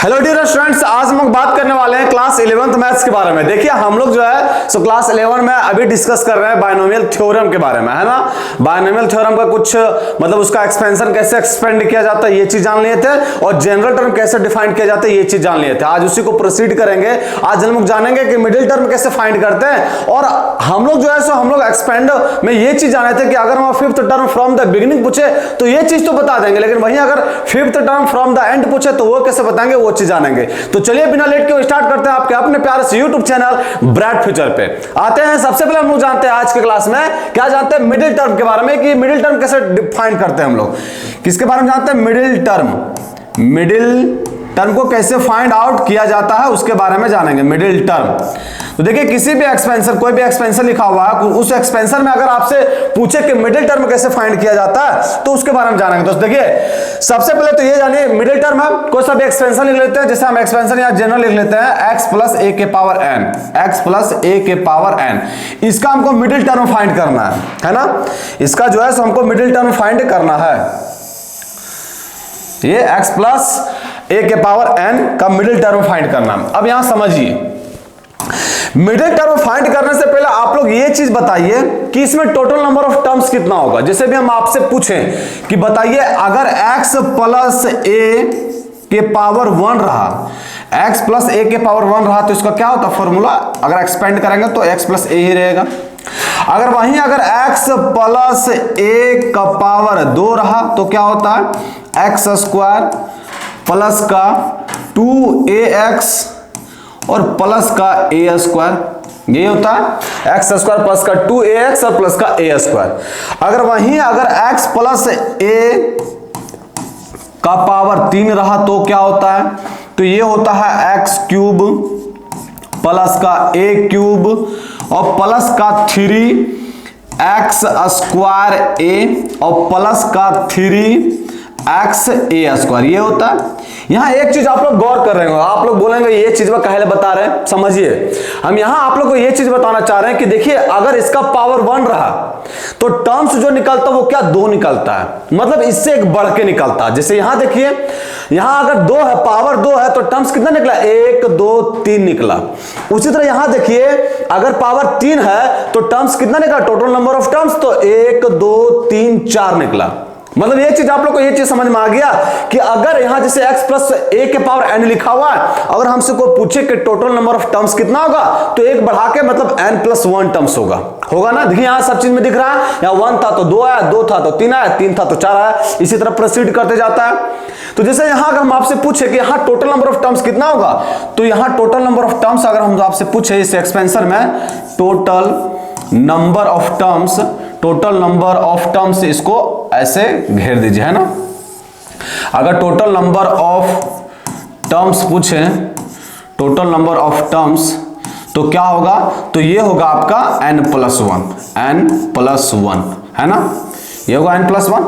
Hello dear students, आज हम लोग बात करने वाले हैं क्लास 11th मैथ्स के बारे में। देखिए हम लोग जो है सो क्लास 11 में अभी डिस्कस कर रहे हैं बायनोमियल थ्योरम के बारे में, है ना। बायनोमियल थ्योरम का कुछ मतलब उसका एक्सपेंशन कैसे एक्सपेंड किया जाता है ये चीज जान लिए थे, और जनरल टर्म कैसे डिफाइन किया जाता है ये चीज जान लिए थे। आज उसी को प्रोसीड करेंगे। आज हम लोग जानेंगे कि मिडिल टर्म कैसे फाइंड करते हैं, और हम लोग जो है सो हम लोग एक्सपेंड में ये चीज जाने थे कि अगर हम fifth term from the beginning पूछे तो ये चीज तो बता देंगे, लेकिन वहीं अगर fifth term from the end पूछे तो वो कैसे बताएंगे, वो चीज जानेंगे। तो चलिए बिना लेट के स्टार्ट करते हैं आपके अपने प्यारे से YouTube चैनल ब्राइट फ्यूचर पे। आते हैं सबसे पहले हम लोग जानते हैं आज के क्लास में क्या जानते हैं मिडिल टर्म के बारे में, कि मिडिल टर्म कैसे डिफाइन करते हैं हम लोग। किसके बारे में जानते हैं? Middle term. मिडिल टर्म को कैसे फाइंड आउट किया जाता है उसके बारे में जानेंगे। मिडिल टर्म तो देखिए किसी भी एक्सपेंशन, कोई भी एक्सपेंशन लिखा हुआ है, उस एक्सपेंशन में अगर आपसे पूछे कि मिडिल टर्म कैसे फाइंड किया जाता है तो उसके बारे में जानेंगे। तो देखिए सबसे पहले तो ये जानिए मिडिल टर्म है कोई सा भी एक्सपेंशन लिख लेते हैं, जैसे हम एक्सपेंशन या जनरल लिख लेते हैं x प्लस ए के पावर n, x प्लस ए के पावर n। इसका हमको मिडिल टर्म फाइंड करना है ना। इसका जो है सो हमको मिडिल टर्म फाइंड करना है। ये x प्लस ए के पावर n का मिडिल टर्म फाइंड करना। अब यहां समझिए, मिडिल टर्म फाइंड करने से पहले आप लोग ये चीज बताइए कि इसमें टोटल नंबर ऑफ टर्म्स कितना होगा। जैसे भी हम आपसे पूछें कि बताइए अगर x प्लस ए के पावर 1 रहा, x प्लस ए के पावर 1 रहा तो इसका क्या होता फॉर्मूला, अगर एक्सपेंड करेंगे तो x प्लस ए ही रहेगा। अगर वहीं अगर x प्लस ए का पावर 2 रहा तो क्या होता है x स्क्वायर प्लस का 2ax और प्लस का ए स्क्वायर, ये होता है एक्स स्क्वायर प्लस का 2ax और प्लस का ए स्क्वायर। अगर वहीं अगर x प्लस ए का पावर 3 रहा तो क्या होता है, तो ये होता है x क्यूब प्लस का ए क्यूब और प्लस का 3x स्क्वायर ए और प्लस का 3x ए स्क्वायर, ये होता है। यहां एक चीज आप लोग गौर कर रहे हो, आप लोग बोलेंगे ये चीज मैं कहले बता रहे हैं, समझिए हम यहां आप लोग को ये चीज बताना चाह रहे हैं कि देखिए अगर इसका पावर 1 रहा तो टर्म्स जो निकलता है वो क्या 2 निकलता है, मतलब इससे एक बढ़ के निकलता है। जैसे यहां देखिए, यहां अगर 2 है, पावर 2 है तो टर्म्स कितना निकला 1 2 3 निकला। उसी तरह यहां देखिए अगर पावर 3 है तो टर्म्स कितना निकला, टोटल नंबर ऑफ टर्म्स तो 1 2 3 4 निकला। मतलब ये चीज आप लोग को ये चीज समझ में आ गया कि अगर यहां जैसे x प्लस ए के पावर n लिखा हुआ है, अगर हमसे कोई पूछे कि टोटल नंबर ऑफ टर्म्स कितना होगा तो एक बढ़ा के मतलब n प्लस 1 टर्म्स होगा ना। देखिए यहां सब चीज में दिख रहा है, यहां 1 था तो 2 आया, 2 था तो 3 आया, 3 था तो 4 आया, इसी तरह प्रोसीड करते जाता है। तो जैसे यहां अगर हम आपसे पूछे कि यहां टोटल नंबर ऑफ टर्म्स कितना होगा, तो यहां टोटल नंबर ऑफ टर्म्स अगर हम आपसे पूछे इस एक्सपेंशन में total number of terms, total number of terms इसको ऐसे घेर दीजिए, है ना। अगर टोटल नंबर ऑफ टर्म्स पूछे, टोटल नंबर ऑफ टर्म्स तो क्या होगा, तो ये होगा आपका n प्लस 1, है ना, ये होगा n प्लस 1।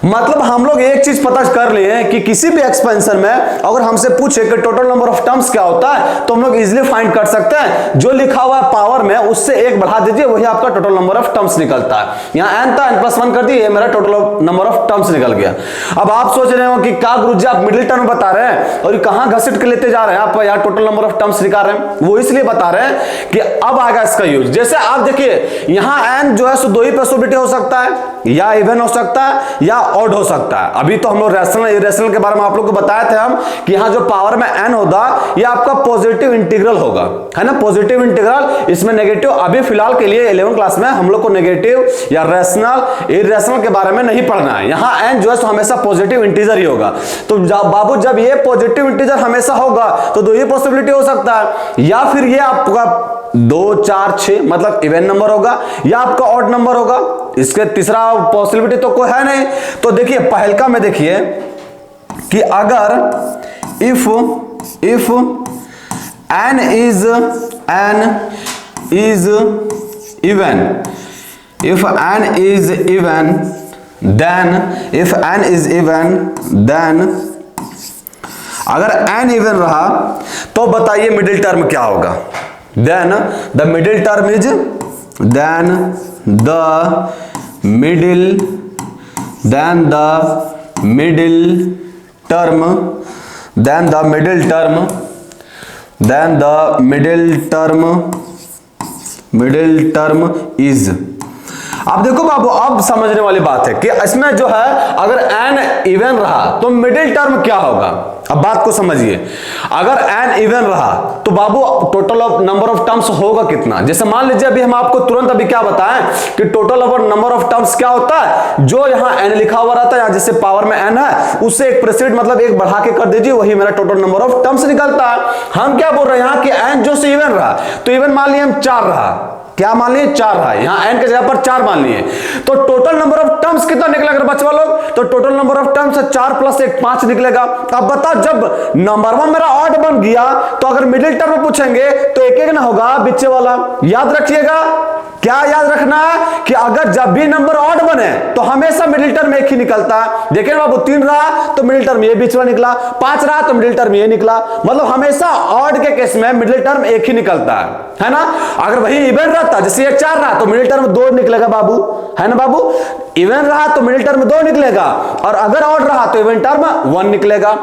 मतलब हम लोग एक चीज पता कर लिए कि किसी भी एक्सपेंशन में अगर हमसे पूछे कि टोटल नंबर ऑफ टर्म्स क्या होता है तो हम लोग इजीली फाइंड कर सकते हैं। जो लिखा हुआ है पावर में उससे 1 बढ़ा दीजिए, वही आपका टोटल नंबर ऑफ टर्म्स निकलता है। यहाँ n था, n प्लस 1 कर दिए, मेरा टोटल नंबर ऑफ टर्म्स निकल गया। अब आप सोच रहे हो कि क्या गुरुजी आप मिडिल टर्म बता रहे हैं और कहां घसीट के लेते जा रहे हैं, आप यहाँ टोटल नंबर ऑफ टर्म्स निकाल रहे हैं। वो इसलिए बता रहे हैं कि अब आएगा इसका यूज। जैसे आप देखिए यहाँ n जो है सो 2 ही पॉसिबिलिटी हो सकता है, या इवन हो सकता है या ऑड हो सकता है। अभी तो हम लोग रैशनल इरेशनल के बारे में आप लोग को बताए थे हम कि यहां जो पावर में n होगा ये आपका पॉजिटिव इंटीग्रल होगा, है ना, पॉजिटिव इंटीग्रल। इसमें नेगेटिव अभी फिलहाल के लिए 11वीं क्लास में हम लोग को नेगेटिव या रैशनल इरेशनल के बारे में नहीं पढ़ना है। यहां n जो है तो हमेशा पॉजिटिव इंटीजर ही होगा। तो बाबू जब ये पॉजिटिव इंटीजर हमेशा होगा तो 2 ही पॉसिबिलिटी हो सकता है, या फिर ये आपका 2 4 6 मतलब इवन नंबर होगा, या आपका ऑड नंबर होगा। इसके तीसरा पॉसिबिलिटी तो कोई है नहीं। तो देखिए पहलका में देखिए कि अगर if n is even, if n is even then अगर n इवन रहा तो बताइए मिडिल टर्म क्या होगा। then the middle term is then the middle term then the middle term is. अब देखो बाबू, अब समझने वाली बात है कि इसमें जो है अगर n इवन रहा तो मिडिल टर्म क्या होगा। अब बात को समझिए, अगर n इवन रहा तो बाबू total of number of terms होगा कितना। जैसे मान लीजिए अभी हम आपको तुरंत अभी क्या बताएं कि total of number of terms क्या होता है, जो यहाँ n लिखा हुआ रहता है, यहाँ जैसे पावर में n है उससे एक प्रेसिडेंट मतलब एक बढ़ा के कर दीजिए, वही मेरा टोटल नंबर ऑफ टर्म्स निकलता है। हम क्या बोल रहे हैं यहाँ कि n जो से इवन रहा तो इवन मान लिए हम 4 रहा, क्या मान लिए 4 रहा, यहां n के जगह पर 4 मान लिए, तो टोटल नंबर ऑफ टर्म्स कितना निकलेगा अगर बच्चा लोग, तो टोटल नंबर ऑफ टर्म्स 4 + 1 5 निकलेगा। अब बता, जब नंबर 1 मेरा ऑड बन गया तो अगर मिडिल टर्म पूछेंगे तो एक एक ना होगा बीचे वाला। याद रखिएगा, क्या याद रखना है कि अगर जब भी नंबर ऑड बने तो हमेशा मिडिल टर्म एक ही निकलता है। देखिए बाबू, 3 रहा तो मिडिल टर्म ये बीच वाला निकला, 5 रहा तो मिडिल टर्म ये निकला, मतलब हमेशा ऑड के केस में मिडिल टर्म एक ही निकलता है ना। अगर वही इवन रहता, जैसे ये 4 रहा तो मिडिल टर्म 2 निकलेगा बाबू, है ना बाबू। इवन रहा तो मिडिल टर्म 2 निकलेगा, और अगर ऑड रहा तो इवन टर्म 1 निकलेगा।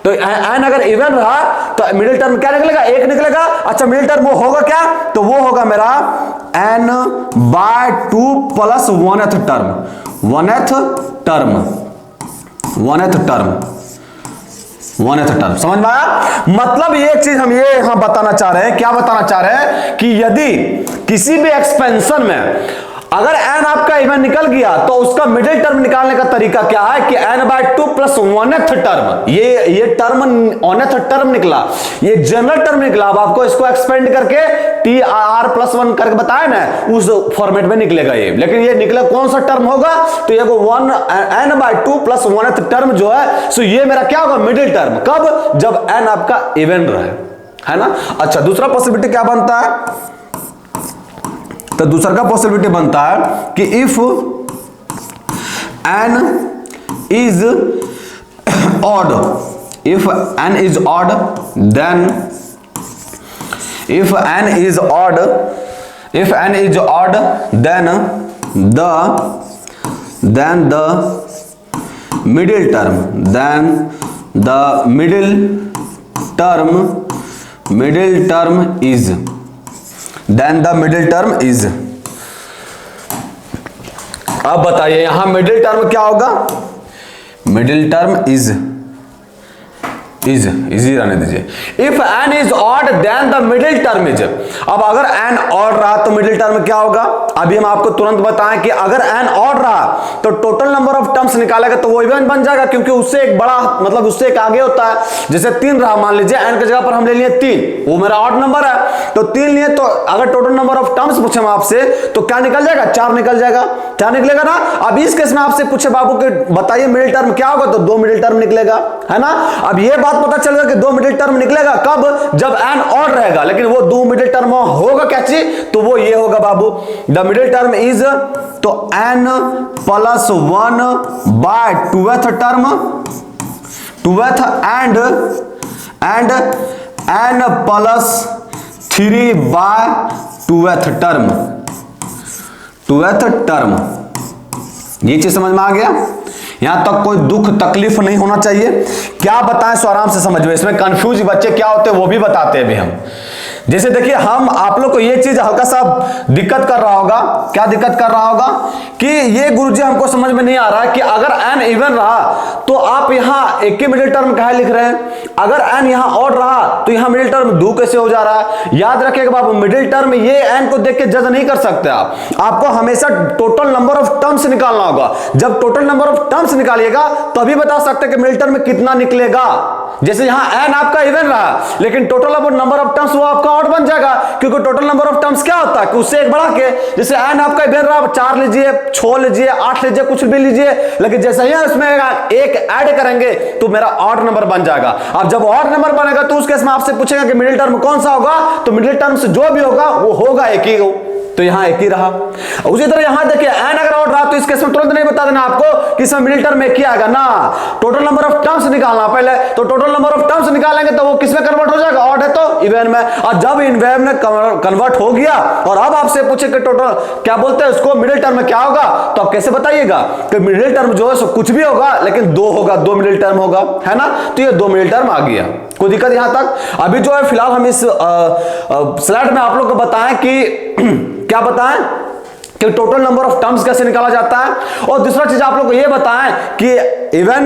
तो n अगर इवन रहा तो मिडिल टर्म क्या निकलेगा, 1 निकलेगा। अच्छा, मिडिल टर्म वो होगा क्या, तो वो होगा मेरा n/2 + 1th टर्म। समझ में आया। मतलब ये चीज हम ये यहां बताना चाह रहे हैं, क्या बताना चाह रहे हैं कि यदि किसी भी एक्सपेंशन में अगर n आपका इवन निकल गया तो उसका मिडिल टर्म निकालने का तरीका क्या है कि n/2 + 1th टर्म, ये टर्म 1th टर्म निकला, ये जनरल टर्म निकला। अब आपको इसको एक्सपेंड करके TR+1 करके बताया ना, उस फॉर्मेट में निकलेगा ये। लेकिन ये निकला कौन सा टर्म होगा, तो ये n/2 + 1th टर्म जो है, सो ये मेरा क्या होगा, मिडिल टर्म। कब, जब n आपका इवन रहे, है ना। अच्छा, दूसरा पॉसिबिलिटी क्या बनता है, तो दूसरा का पॉसिबिलिटी बनता है कि if n is odd, then the middle term is। अब बताइए यहां मिडिल टर्म क्या होगा, मिडिल टर्म इज इजी रहने दीजिए। If n is odd then the middle term is. अब अगर n ऑड रहा तो मिडिल टर्म क्या होगा, अभी हम आपको तुरंत बताएं कि अगर n ऑड रहा तो टोटल नंबर ऑफ टर्म्स निकालेगा तो वो इवन बन जाएगा, क्योंकि उससे एक बड़ा मतलब उससे एक आगे होता है। जैसे 3 रहा, मान लीजिए n की जगह पर हम ले लिए 3, वो मेरा ऑड नंबर है तो 3 लिए, तो अगर टोटल नंबर ऑफ टर्म्स पूछे हम आपसे तो क्या निकल जाएगा, 4 निकल जाएगा, 4 निकलेगा ना। अब इस केस में आपसे पूछे बाबू कि बताइए मिडिल टर्म क्या होगा, तो 2 मिडिल टर्म निकलेगा, है ना। अब ये बात पता चल गया कि 2 मिडिल टर्म निकलेगा कब, जब n ऑड रहेगा। लेकिन वो 2 मिडिल टर्म होगा क्या चीज, तो वो ये होगा बाबू, द मिडिल टर्म इज, तो n + 1/2th term, 2th and n + 3/2th term, 2th term. ये चीज समझ में आ गया, यहां तक कोई दुख तकलीफ नहीं होना चाहिए। क्या बताएं सो आराम से समझ में, इसमें कंफ्यूज बच्चे क्या होते हैं वो भी बताते हैं अभी हम। जैसे देखिए, हम आप लोग को ये चीज हल्का सा दिक्कत कर रहा होगा, क्या दिक्कत कर रहा होगा कि ये गुरुजी हमको समझ में नहीं आ रहा है कि अगर n इवन रहा तो आप यहां एक ही मिडिल टर्म क्या लिख रहे हैं, अगर n यहां ऑड रहा तो यहां मिडिल टर्म 2 कैसे हो जा रहा है। याद रखिएगा बाबू, मिडिल टर्म ये n को देख के जज नहीं कर सकते आपको हमेशा टोटल नंबर ऑफ टर्म्स निकालना होगा। जब टोटल नंबर ऑफ टर्म्स निकालिएगा तभी बता सकते हैं कि मिडिल टर्म में कितना निकलेगा। जैसे यहां n आपका इवन रहा लेकिन टोटल नंबर ऑफ टर्म्स वो आपका ऑड बन जाएगा, क्योंकि टोटल नंबर ऑफ टर्म्स क्या होता है कि उससे एक बढ़ा के, जैसे n आपका इवन रहा 4 लीजिए, 6 लीजिए, 8 लीजिए, कुछ भी लीजिए, लेकिन जैसे ही उसमें एक ऐड करेंगे तो मेरा ऑड नंबर बन जाएगा। अब जब ऑड नंबर बनेगा तो उस केस में आपसे पूछेगा कि मिडिल टर्म कौन सा होगा, तो मिडिल टर्म से जो भी होगा वो होगा एक ही, तो यहां एक ही रहा। उसी तरह यहां देखिए एन अगर और रहा तो इस केस में तुरंत नहीं बता देना आपको कि इसमें मिडिल टर्म एक ही आएगा ना, टोटल नंबर ऑफ टर्म्स निकालना पहले। तो टोटल नंबर ऑफ टर्म्स निकालेंगे तो वो किस में कन्वर्ट हो जाएगा, ऑड है तो इवन में। और जब इवन में कन्वर्ट हो गया और अब आपसे पूछे कि टोटल क्या बोलते हैं उसको, मिडिल टर्म में क्या होगा, तो आप कैसे बताइएगा कि मिडिल टर्म जो है कुछ भी होगा लेकिन दो होगा, दो मिडिल टर्म होगा, है ना। तो ये दो मिडिल टर्म आ गया, कोई दिक्कत यहां तक। अभी जो है फिलहाल हम इस स्लाइड में आप लोग को बताएं कि क्या बताएं कि टोटल नंबर ऑफ टर्म्स कैसे निकाला जाता है, और दूसरा चीज आप लोग को यह बताएं कि इवन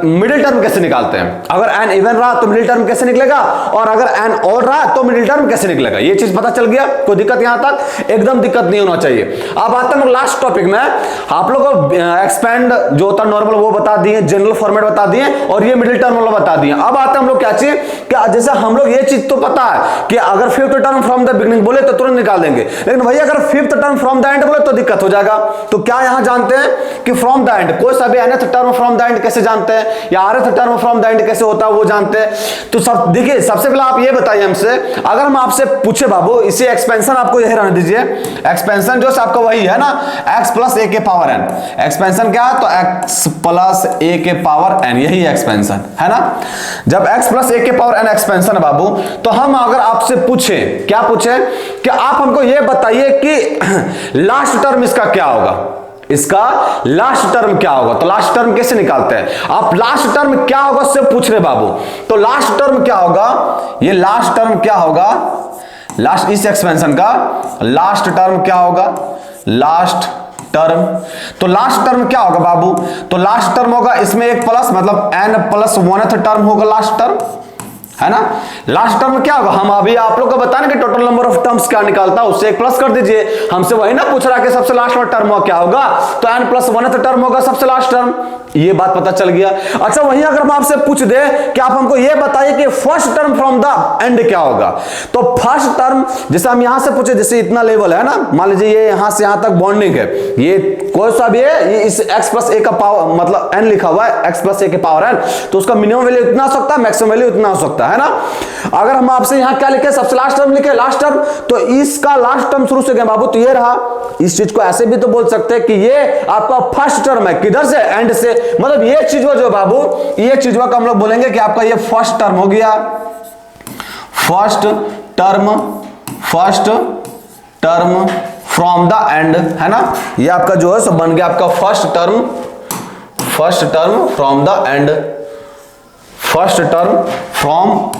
मिडिल टर्म कैसे निकालते हैं। अगर एन इवन रहा तो मिडिल टर्म कैसे निकलेगा, और अगर एन ऑड रहा तो मिडिल टर्म कैसे निकलेगा, ये चीज पता चल गया। कोई दिक्कत यहां तक, एकदम दिक्कत नहीं होना चाहिए। अब आते हैं लास्ट टॉपिक में, आप लोग को एक्सपेंड जो होता है नॉर्मल वो बता दिए, जनरल फॉर्मेट बता दिए, और ये मिडिल टर्म वाला बता दिए। अब आते हैं हम लोग क्या चीज, क्या जैसे हम लोग ये चीज तो पता है कि अगर fifth term from the beginning बोले तो तुरंत निकाल देंगे, लेकिन भैया अगर fifth term from the and बोले तो दिक्कत हो जाएगा। तो क्या यहां जानते हैं कि फ्रॉम द एंड, कोई सा भी nth term from the and कैसे जानते हैं, या rth term from the and कैसे होता है वो जानते हैं। तो सब देखिए, सबसे पहले आप ये बताइए हमसे, अगर हम आपसे पूछे बाबू इसी एक्सपेंशन आपको यही रहने दीजिए, एक्सपेंशन जो आपका वही है ना, x प्लस ए के पावर n, एक्सपेंशन क्या है तो x प्लस ए के पावर n, यही एक्सपेंशन है ना। जब x प्लस ए के पावर n एक्सपेंशन है बाबू, तो हम अगर आपसे पूछे, क्या पूछे कि आप हमको ये बताइए कि लास्ट टर्म इसका क्या होगा, इसका लास्ट टर्म क्या होगा। तो लास्ट टर्म कैसे निकालते हैं, आप लास्ट टर्म क्या होगा उससे पूछ रहे बाबू। तो लास्ट टर्म क्या होगा, ये लास्ट टर्म क्या होगा, लास्ट इस एक्सपेंशन का लास्ट टर्म क्या होगा, लास्ट टर्म। तो लास्ट टर्म क्या होगा बाबू, तो लास्ट टर्म होगा इसमें एक प्लस, मतलब n प्लस 1th टर्म होगा लास्ट टर्म, है ना। लास्ट टर्म क्या होगा, हम अभी आप लोग को बताने कि टोटल नंबर ऑफ टर्म्स क्या निकालता है, उससे एक प्लस कर दीजिए। हमसे वही ना पूछ रहा कि सबसे लास्ट वाला टर्म क्या होगा, तो n प्लस 1th टर्म होगा सबसे लास्ट टर्म, ये बात पता चल गया। अच्छा वहीं अगर हम आपसे पूछ दे कि आप हमको ये बताइए कि first term from the and क्या होगा, तो फर्स्ट टर्म जैसे हम यहां से पूछे, जैसे इतना लेवल है ना, मान लीजिए ये यहां से यहां तक बॉन्डिंग है, ये कोई सा भी है, ये इस x प्लस ए का पावर मतलब n लिखा हुआ है, x प्लस ए के पावर n, तो उसका मिनिमम वैल्यू इतना हो सकता है, मैक्सिमम वैल्यू इतना हो सकता है ना। अगर हम आपसे यहां क्या लिखे, सबसे लास्ट टर्म लिखे लास्ट टर्म, तो इसका लास्ट टर्म शुरू से गया बाबू, तो ये रहा। इस चीज को ऐसे भी तो बोल सकते हैं कि ये आपका फर्स्ट टर्म है, किधर से, एंड से, मतलब ये चीज जो बाबू, ये चीज का हम लोग बोलेंगे कि आपका ये फर्स्ट टर्म हो गया, first term from the and, है ना। ये आपका जो है सब बन गया आपका first term from the and, first term from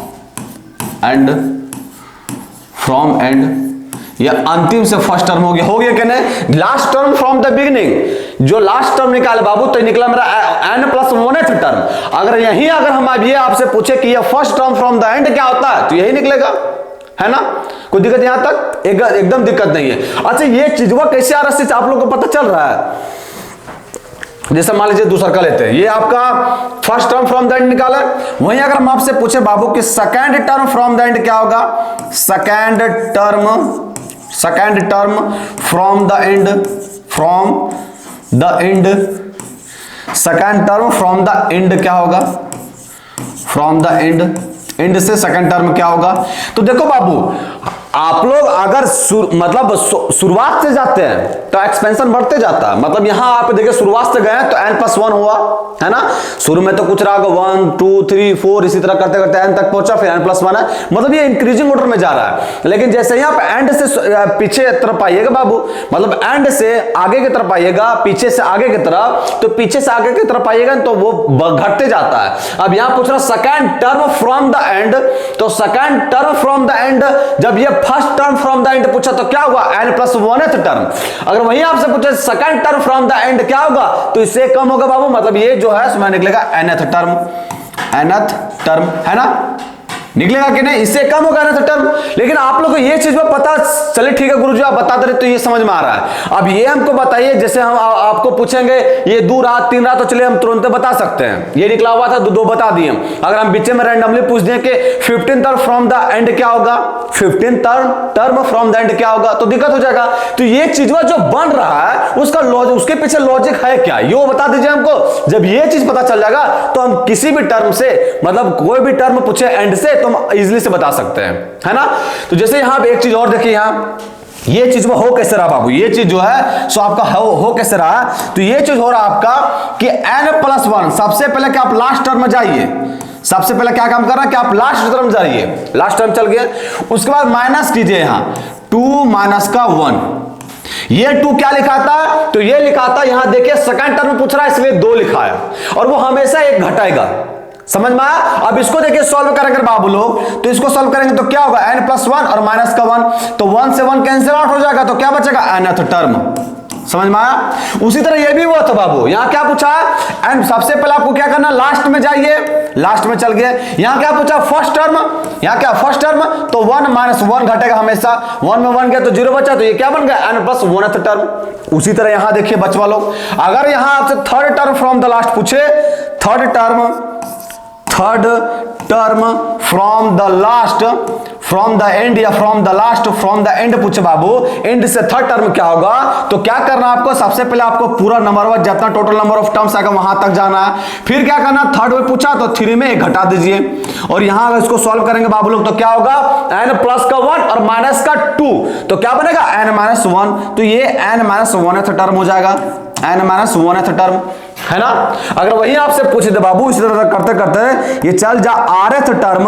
and, या अंतिम से फर्स्ट टर्म हो गया क्या नहीं। Last term from the beginning, जो लास्ट टर्म निकाले बाबू, तो निकला मेरा n प्लस 1th टर्म। अगर यही अगर हम अब ये आपसे पूछे कि ये first term from the and क्या होता है, तो यही निकलेगा, है ना। कोई दिक्कत यहां तक, एकदम दिक्कत नहीं है। अच्छा ये चीज वो कैसे आ रहा है आप लोग को पता चल रहा है। जैसे मान लीजिए दूसरा का लेते हैं, ये आपका first term from the and निकाला, वहीं अगर हम आपसे पूछे बाबू कि second term from the and क्या होगा, second term from the and, second term from the and क्या होगा, फ्रॉम द एंड से सेकंड टर्म क्या होगा। तो देखो बाबू, आप लोग अगर मतलब शुरुआत से जाते हैं तो एक्सपेंशन बढ़ते जाता है, मतलब यहां आप देखिए शुरुआत से गए तो n प्लस 1 हुआ, है ना। शुरू में तो कुछ रहा 1 2 3 4 इसी तरह करते करते n तक पहुंचा, फिर n प्लस 1 है, मतलब ये इंक्रीजिंग ऑर्डर में जा रहा है। लेकिन जैसे ही आप एंड से पीछे तरफ आइएगा बाबू, मतलब एंड से आगे की तरफ आइएगा, पीछे से आगे की तरफ, तो पीछे से आगे की तरफ आइएगा तो वो घटते जाता है। अब यहां पूछ रहा second term from the end, तो second term from the end, जब ये first term from the end पूछा तो क्या हुआ, n प्लस 1th टर्म। अगर वहीं आपसे पूछे second term from the and क्या होगा, तो इससे कम होगा बाबू, मतलब ये जो है उसमें निकलेगा nth टर्म, है ना, निकलेगा कि नहीं, इससे कम होगा nth टर्म। लेकिन आप लोग को ये चीज में पता चले, ठीक है गुरुजी आप बता दे रहे तो ये समझ में आ रहा है। अब ये हमको बताइए, जैसे हम आपको पूछेंगे ये 2 रहा 3 रहा, तो चलिए हम तुरंत बता सकते हैं, ये निकला हुआ था 2 बता दिए। अगर हम बीच में रैंडमली पूछ दें कि 15th term from the and क्या होगा, 15th term from the and क्या होगा, तो दिक्कत हो जाएगा। तो ये चीज जो बन रहा है उसका लॉजिक, उसके पीछे लॉजिक है क्या, ये बता दीजिए हमको। जब ये चीज पता चल जाएगा तो हम किसी भी टर्म से, मतलब कोई भी टर्म पूछे एंड से, तो हम इजीली से बता सकते हैं, है ना। तो जैसे यहां पे एक चीज और देखिए, यहां ये चीज वो हो कैसे रहा बाबू, ये चीज जो है सो आपका हो कैसे रहा, तो ये चीज हो रहा आपका कि n+1, सबसे पहले कि आप लास्ट टर्म में जाइए, सबसे पहले क्या काम कर रहा है कि आप लास्ट टर्म जाइए, लास्ट टर्म चल गए, उसके बाद माइनस कीजिए यहां 2 माइनस का 1, ये 2 क्या लिखा था, तो ये लिखा था यहां देखिए सेकंड टर्म पूछ रहा है इसलिए 2 लिखा है, और वो हमेशा 1 घटाएगा, समझ में आया। अब इसको देखिए सॉल्व करेंगे बाबू लोग, तो इसको सॉल्व करेंगे तो क्या होगा n+1 और माइनस का 1, तो 1 से 1 कैंसिल आउट हो जाएगा, तो क्या बचेगा nth टर्म, समझ में आया। उसी तरह ये भी हुआ था बाबू, यहां क्या पूछा है एंड सबसे पहले आपको क्या करना, लास्ट में जाइए, लास्ट में चल गए, यहां क्या पूछा फर्स्ट टर्म, यहां क्या फर्स्ट टर्म, तो 1 माइनस 1 घटेगा हमेशा, 1 में 1 गया तो 0 बचा, तो ये क्या बन गया n+1th टर्म। उसी तरह यहां देखिए बचवा लोग, अगर यहां आपसे third term from the last पूछे, third term from the last, from the end या from the last from the end पूछे बाबू, एंड से थर्ड टर्म क्या होगा, तो क्या करना आपको, सबसे पहले आपको पूरा नंबर वन जितना टोटल नंबर ऑफ टर्म्स आएगा वहां तक जाना है, फिर क्या करना, थर्ड में पूछा तो 3 में 1 घटा दीजिए, और यहां अगर इसको सॉल्व करेंगे बाबू लोग तो क्या होगा n+1 और माइनस का 2, तो क्या बनेगा n-1, तो ये n-1th टर्म हो जाएगा, n-1th टर्म है ना। अगर वही आपसे पूछे थे बाबू इसी तरह करते करते ये चल जा rth टर्म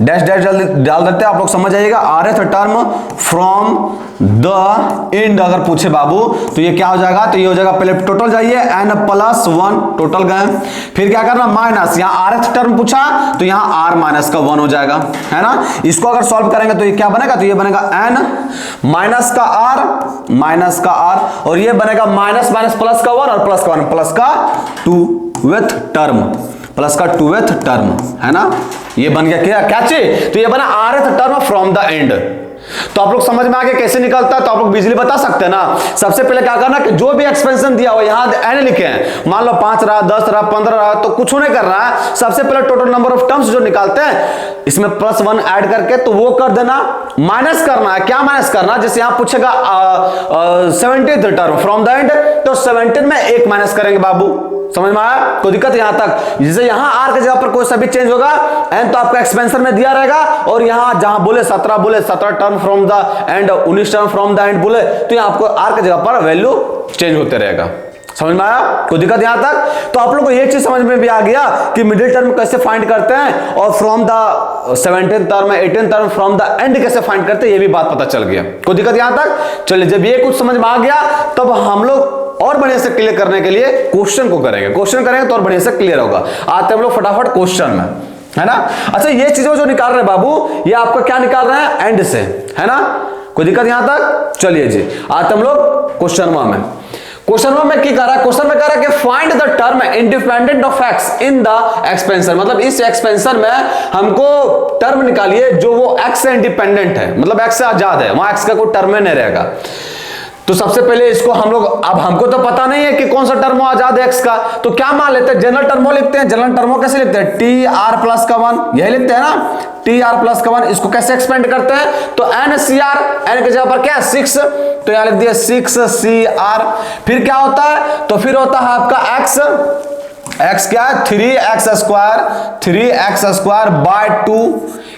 डैश डैश डाल देते हैं, आप लोग समझ आइएगा, rth term from the and अगर पूछे बाबू तो ये क्या हो जाएगा, तो ये हो जाएगा, पहले टोटल जाइए n+1 टोटल गए, फिर क्या करना माइनस, यहाँ rth टर्म पूछा तो यहाँ r माइनस का 1 हो जाएगा, है ना। इसको अगर सॉल्व करेंगे तो ये क्या बनेगा, तो ये बनेगा n माइनस का r और ये बनेगा माइनस माइनस प्लस का 1 और प्लस का 1 प्लस का 2th टर्म, प्लस का 2th टर्म, है ना। ये बन गया क्या चीज, तो ये बना rth term from the end. तो आप लोग समझ में आ गया कैसे निकलता है, तो आप लोग बिजली बता सकते हैं ना। सबसे पहले क्या करना कि जो भी एक्सपेंशन दिया हुआ यहां n लिखे हैं, मान लो 5 रहा 10 रहा 15 रहा, तो कुछ नहीं कर रहा है, सबसे पहले टोटल नंबर ऑफ टर्म्स जो निकालते हैं इसमें +1 ऐड करके तो वो कर देना, माइनस करना है, क्या माइनस करना, जैसे यहां पूछेगा 17th term from the end, तो 17 में 1 माइनस करेंगे बाबू, समझ में आया, कोई दिक्कत यहां तक। जैसे यहां r के जगह पर कोई सा भी चेंज होगा n तो आपका एक्सपेंशन में दिया रहेगा, और यहां जहां बोले 17 term from the and 19 term from the and बोले तो यहां आपको r के जगह पर वैल्यू चेंज होते रहेगा, समझ में आया, कोई दिक्कत यहां तक। तो आप लोग को ये चीज समझ में भी आ गया कि मिडिल टर्म कैसे फाइंड करते हैं, और from the 17th term 18th term from the and कैसे फाइंड करते हैं, ये भी बात पता चल गया, कोई दिक्कत यहां तक। चलिए जब ये कुछ समझ में आ गया तब हम लोग और बढ़िया से क्लियर करने के लिए क्वेश्चन को करेंगे, क्वेश्चन करेंगे तो और बढ़िया से क्लियर होगा। आते हम लोग फटाफट क्वेश्चन में, है ना। अच्छा ये चीजें जो निकाल रहे हैं बाबू, ये आपका क्या निकाल रहे हैं एंड से, है ना, कोई दिक्कत यहां तक। चलिए जी आते हम लोग क्वेश्चन में। क्वेश्चन में क्या कह रहा है, क्वेश्चन में कह रहा है कि find the term independent of x in the expansion, मतलब इस एक्सपेंशन में हमको टर्म निकालिए जो वो x से इंडिपेंडेंट है, मतलब x से आजाद है, वहां x का कोई टर्म नहीं रहेगा। तो सबसे पहले इसको हम लोग, अब हमको तो पता नहीं है कि कौन सा टर्मो आजाद है x का, तो क्या मान लेते हैं, जनरल टर्मो लिखते हैं। जनरल टर्मो कैसे लिखते हैं, tr+1 यही लिखते हैं ना, tr+1। इसको कैसे एक्सपेंड करते हैं, तो n(CR), n के जगह पर क्या है 6, तो यहां लिख दिया 6CR। फिर क्या होता है, तो फिर होता है आपका x क्या है 3x² बाय 2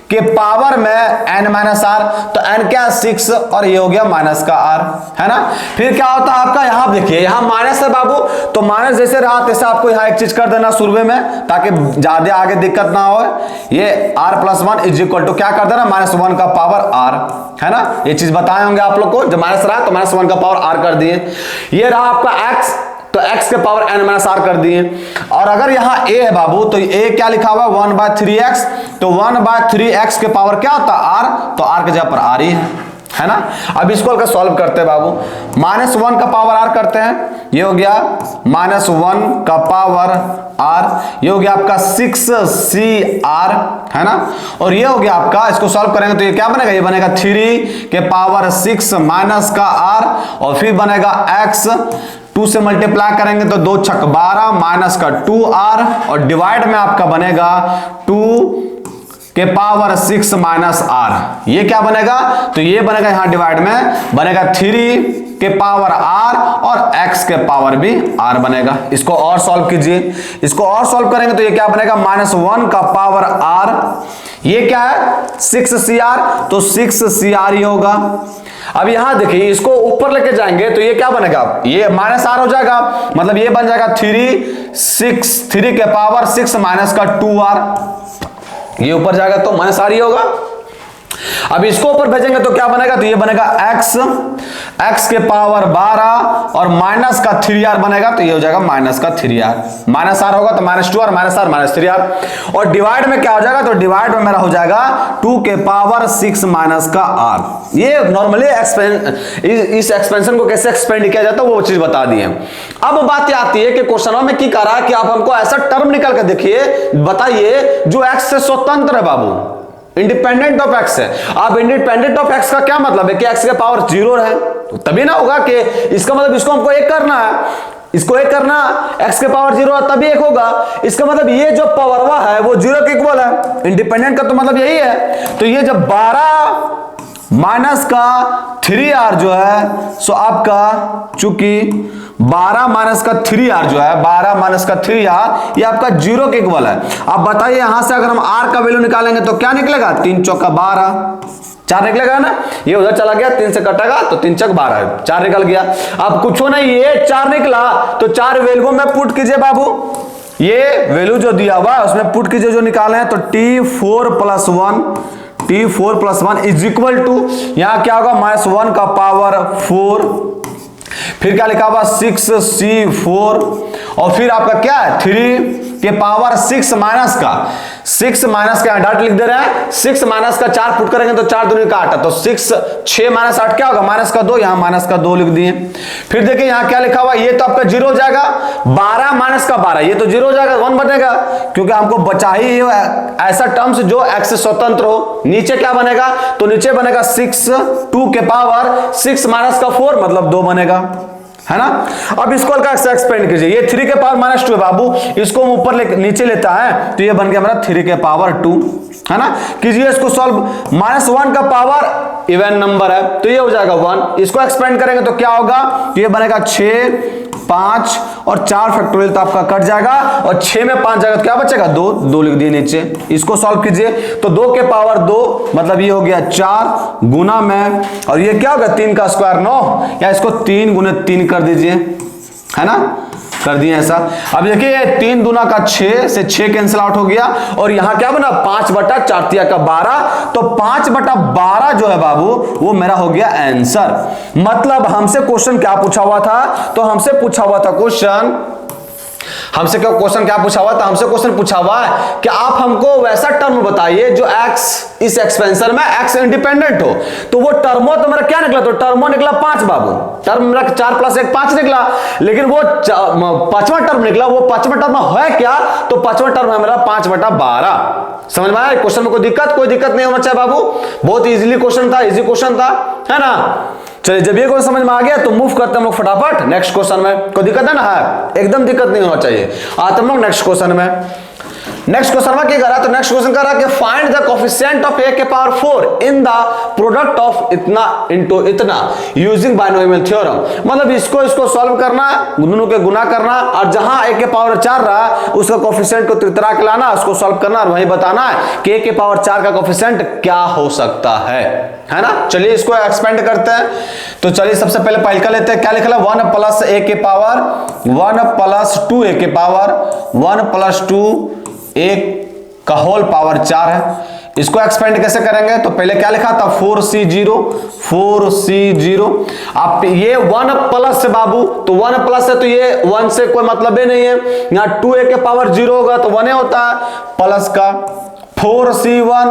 के पावर में n-r, तो n क्या 6 और ये हो गया माइनस का r, है ना। फिर क्या होता है आपका, यहां देखिए यहां माइनस है बाबू, तो माइनस जैसे रहा तैसे आपको यहां एक चीज कर देना शुरू में, ताकि ज्यादा आगे दिक्कत ना हो। ये r+1 इज इक्वल टू क्या कर देना, -1 का पावर r, है ना। ये चीज बताए होंगे आप लोग को, जब माइनस रहा तो -1 का पावर r कर दिए। ये रहा आपका x, तो x के पावर n-r कर दिए। और अगर यहां a है बाबू, तो a क्या लिखा हुआ 1/3x, तो 1/3x के पावर क्या होता है r, तो r के जगह पर r ही है ना। अब इसको अगर सॉल्व करते हैं बाबू, -1 का पावर r करते हैं, ये हो गया -1 का पावर r, ये हो गया आपका 6CR, है ना। और ये हो गया आपका, इसको सॉल्व करेंगे तो ये क्या बनेगा, ये बनेगा 3 के पावर 6 माइनस का r, और फिर बनेगा x, 2 से मल्टीप्लाई करेंगे तो 2 छक 12 माइनस का 2r, और डिवाइड में आपका बनेगा 2 के पावर 6 माइनस r। ये क्या बनेगा, तो ये बनेगा यहां डिवाइड में बनेगा 3 के पावर r और x के पावर भी r बनेगा। इसको और सॉल्व कीजिए, इसको और सॉल्व करेंगे तो ये क्या बनेगा, -1 का पावर r, ये क्या है 6CR, तो 6CR ही होगा। अब यहां देखिए इसको ऊपर लेके जाएंगे तो ये क्या बनेगा, ये -R हो जाएगा, मतलब ये बन जाएगा 3 के पावर 6 माइनस का 2R, ये ऊपर जाएगा तो -R ही होगा। अब इसको ऊपर भेजेंगे तो क्या बनेगा, तो ये बनेगा x के पावर 12 और माइनस का 3R बनेगा, तो ये हो जाएगा माइनस का 3R, -R होगा तो -2R -R और डिवाइड में क्या हो जाएगा, तो डिवाइड में मेरा हो जाएगा 2 के पावर 6 माइनस का R। ये नॉर्मली इस एक्सपेंशन को कैसे एक्सपेंड किया जाता है वो चीज बता दिए। अब बात आती है कि क्वेश्चनों में क्या कह रहा है कि आप हमको ऐसा टर्म निकाल के देखिए, बताइए जो x से स्वतंत्र है बाबू, इंडिपेंडेंट ऑफ x है। अब इंडिपेंडेंट ऑफ x का क्या मतलब है कि x के पावर 0 है, तो तभी ना होगा कि इसका मतलब इसको हमको एक करना है, इसको एक करना, x के पावर 0 है तभी एक होगा, इसका मतलब ये जो पावरवा है वो 0 के इक्वल है। इंडिपेंडेंट का तो मतलब यही है, तो ये जब 12 माइनस का 3R जो है सो आपका चूंकि 12 माइनस का 3R जो है 12 माइनस का 3R ये आपका 0 के इक्वल है। अब बताइए यहां से अगर हम R का वैल्यू निकालेंगे तो क्या निकलेगा, 3 चौका 12, 4 निकलेगा ना, ये उधर चला गया 3 से कटेगा तो 3 चौक 12, 4 निकल गया। अब कुछ नहीं, ये 4 निकला तो 4 वैल्यू में पुट कीजिए बाबू, ये वैल्यू जो दिया हुआ है उसमें पुट कीजिए, जो निकाले हैं तो T4 + 1 इज इक्वल टू, यहां क्या होगा -1 का पावर 4, फिर क्या लिखा हुआ 6C4 और फिर आपका क्या है 3 के पावर 6 माइनस का डाट लिख दे रहे हैं, 6 माइनस का 4 पुट करेंगे तो 4 दूनी का 8, तो 6 माइनस 8 क्या होगा -2, यहां -2 लिख दिए। फिर देखिए यहां क्या लिखा हुआ, ये तो आपका 0 हो जाएगा, 12 माइनस का 12 ये तो 0 हो जाएगा, 1 बनेगा, क्योंकि हमको बचा ही ऐसा टर्म्स जो x से स्वतंत्र हो। नीचे क्या बनेगा, तो नीचे बनेगा 2 के पावर 6 माइनस का 4 मतलब 2 बनेगा, है ना। अब इसको हल्का से एक्सपेंड कीजिए, ये 3 के पावर -2 है बाबू, इसको हम ऊपर नीचे लेता है तो ये बन गया हमारा 3 के पावर 2, है ना। कीजिए इसको सॉल्व, -1 का पावर इवन नंबर है तो ये हो जाएगा 1, इसको एक्सपेंड करेंगे तो क्या होगा, तो ये बनेगा 6, 5 और 4 फैक्टोरियल तो आपका कट जाएगा, और 6 में 5 जाएगा तो क्या बचेगा 2 लिख दिए नीचे। इसको सॉल्व कीजिए तो 2 के पावर 2 मतलब ये हो गया 4 गुना में, और ये क्या होगा 3 का स्क्वायर 9, या इसको 3 गुने 3 कर दीजिए, है ना, कर दिए ऐसा। अब देखिए 3 दूना का 6 से 6 कैंसिल आउट हो गया, और यहां क्या बना 5/4 का 12, तो 5/12 जो है बाबू वो मेरा हो गया आंसर। मतलब हमसे क्वेश्चन क्या पूछा हुआ था, तो हमसे पूछा हुआ था क्वेश्चन क्या क्वेश्चन पूछा हुआ है कि आप हमको वैसा टर्म बताइए जो x इस एक्सपेंशन में x इंडिपेंडेंट हो। तो वो टर्मो तो मेरा क्या निकला, तो टर्मो निकला 5 बाबू, टर्म मेरा 4 + 1 5 निकला, लेकिन वो 5वां टर्म निकला, वो 5वां टर्म है क्या, तो 5वां टर्म है मेरा 5/12। समझ में आया क्वेश्चन में कोई दिक्कत नहीं होना चाहिए बाबू, बहुत इजीली क्वेश्चन था, इजी क्वेश्चन था, है ना। चलिए जब ये क्वेश्चन समझ में आ गया तो मूव करते हैं हम लोग फटाफट नेक्स्ट क्वेश्चन में। कोई दिक्कत है ना, है एकदम दिक्कत नहीं होना चाहिए। आते हम लोग नेक्स्ट क्वेश्चन में। नेक्स्ट क्वेश्चन में क्या कर रहा है, तो नेक्स्ट क्वेश्चन कर रहा है कि find the coefficient of a के power 4 in the product of इतना इनटू इतना यूजिंग बाइनोमियल थ्योरम। मतलब इसको सॉल्व करना, दोनों के गुना करना, और जहां a के पावर 4 रहा उसका कोफिशिएंट को त्रितरा के लाना, उसको सॉल्व करना और वही बताना है कि a के पावर 4 का कोफिशिएंट क्या हो सकता है ना। चलिए इसको एक्सपेंड करते हैं। तो चलिए सबसे पहले का लेते हैं, क्या लिखा है 1 + a के पावर 1 + 2a के पावर 1 + 2a का होल पावर 4 है। इसको एक्सपेंड कैसे करेंगे, तो पहले क्या लिखा था 4C0। आप ये 1 प्लस से बाबू, तो 1 प्लस है तो ये 1 से कोई मतलब ही नहीं है, यहाँ 2a के पावर 0 होगा तो 1 होता है, प्लस का 4C1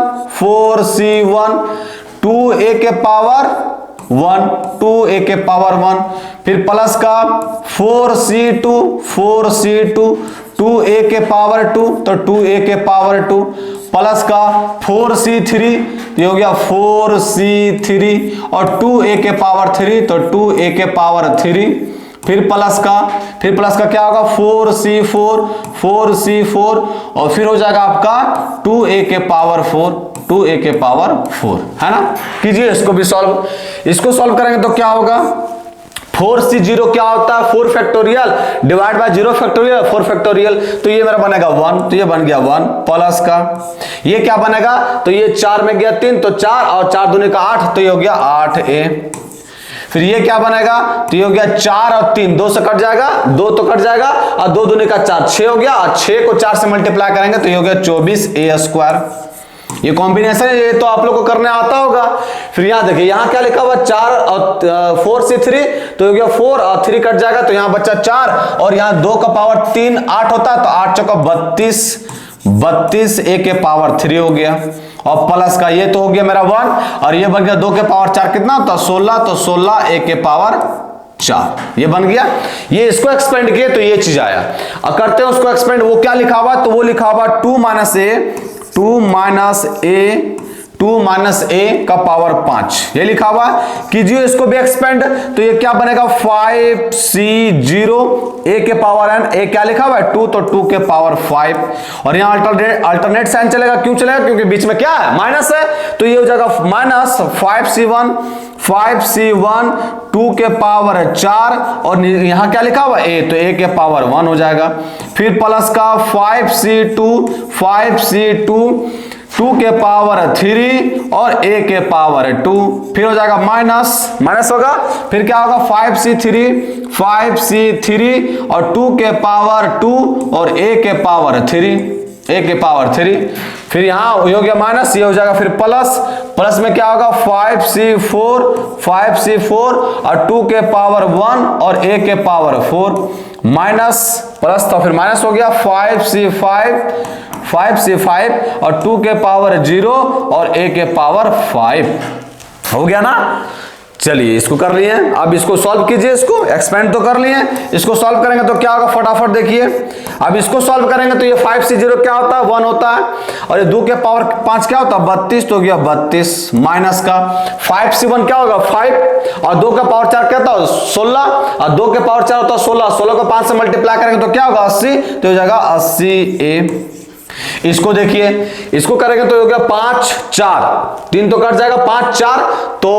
2a के पावर 1 2a के पावर 1, फिर प्लस का 4C2 2a के पावर 2 तो 2a के पावर 2, प्लस का 4C3 ये हो गया 4C3 और 2a के पावर 3 तो 2a के पावर 3, फिर प्लस का क्या होगा 4C4 और फिर हो जाएगा आपका 2a के पावर 4 है ना। कीजिए इसको भी सॉल्व, इसको सॉल्व करेंगे तो क्या होगा 4c0 क्या होता है 4 factorial divide by 0 factorial 4 factorial, तो ये मेरा बनेगा 1, तो ये बन गया 1 प्लस का ये क्या बनेगा, तो ये 4 में गया 3 तो 4 और 4 दूनी का 8 तो ये हो गया 8a। फिर ये क्या बनेगा, तो ये हो गया 4 और 3 2 से कट जाएगा, 2 तो कट जाएगा और 2 दूनी का 4 6 हो गया और 6 को 4 से मल्टीप्लाई करेंगे तो ये हो गया 24a²। ये कॉम्बिनेशन है, ये तो आप लोग को करने आता होगा। फिर यहाँ देखिए यहाँ क्या लिखा हुआ 4 और 4 से 3 तो हो गया 4 और 3 कट जाएगा तो यहाँ बच्चा 4 और यहाँ 2 का पावर 3 8 होता है तो 8 चौका 32 a के पावर 3 हो गया और प्लस का ये तो हो गया मेरा 1 और ये बन गया 2 के पावर 4 कितना होता है 16 तो 16 a के पावर 4 ये बन गया। ये इसको एक्सपेंड किए तो ये चीज आया। अब करते हैं उसको एक्सपेंड, वो क्या लिखा हुआ, तो वो लिखा हुआ 2 माइनस a का पावर 5 ये लिखा हुआ कीजिए इसको भी एक्सपेंड, तो ये क्या बनेगा 5c0 a के पावर n, a क्या लिखा हुआ है 2 तो 2 के पावर 5 और यहाँ अल्टरनेट साइन चलेगा, क्यों चलेगा क्योंकि बीच में क्या है माइनस है, तो ये हो जाएगा माइनस 5c1 2 के पावर 4 और यहाँ क्या लिखा हुआ a तो a के पावर 1 हो जाएगा। फिर प्लस का 5c2 2 के पावर 3 और a के पावर 2 फिर हो जाएगा माइनस होगा, फिर क्या होगा 5c3 और 2 के पावर 2 और a के पावर 3 फिर यहाँ हो गया माइनस, ये हो जाएगा फिर प्लस में क्या होगा 5c4 और 2 के पावर 1 और a के पावर 4 माइनस प्लस तो फिर माइनस हो गया 5c5 और 2 के पावर 0 और a के पावर 5 हो गया ना। चलिए इसको कर लिए, अब इसको सॉल्व कीजिए, इसको एक्सपेंड तो कर लिए, इसको सॉल्व करेंगे तो क्या होगा फटाफट देखिए। अब इसको सॉल्व करेंगे तो ये 5c0 क्या होता है 1 होता है और ये 2 के पावर 5 क्या होता है 32 तो हो गया 32 माइनस का 5c1 क्या होगा 5 और 2 का पावर 4 क्या होता है 16 और 2 के पावर 4 होता है 16 को 5 से मल्टीप्लाई करेंगे तो क्या होगा 80 तो हो जाएगा 80a। इसको देखिए, इसको करेंगे तो हो गया 5 4 3 तो कट जाएगा 5 4 तो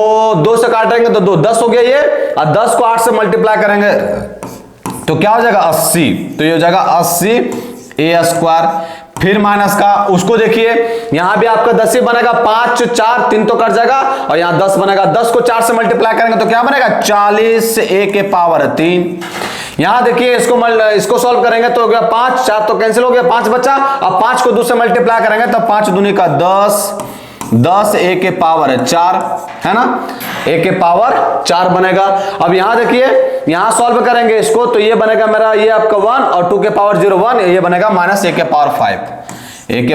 2 से काटेंगे तो 2 10 हो गया ये और 10 को 8 से मल्टीप्लाई करेंगे तो क्या हो जाएगा 80 तो ये हो जाएगा 80a²। फिर माइनस का उसको देखिए, यहां भी आपका 10 ही बनेगा 5 4 3 तो कट जाएगा और यहां 10 बनेगा, 10 को 4 से मल्टीप्लाई करेंगे तो क्या बनेगा 40 a के पावर 3। यहां देखिए इसको सॉल्व करेंगे तो हो गया 5 4 तो कैंसिल हो गया 5 बचा, अब 5 को 2 से मल्टीप्लाई करेंगे तो 5 दूनी का 10 a के पावर 4 है ना, a के पावर 4 बनेगा। अब यहां देखिए यहां सॉल्व करेंगे इसको तो ये बनेगा मेरा ये आपका 1 और 2 के पावर 0 1 ये बनेगा माइनस a के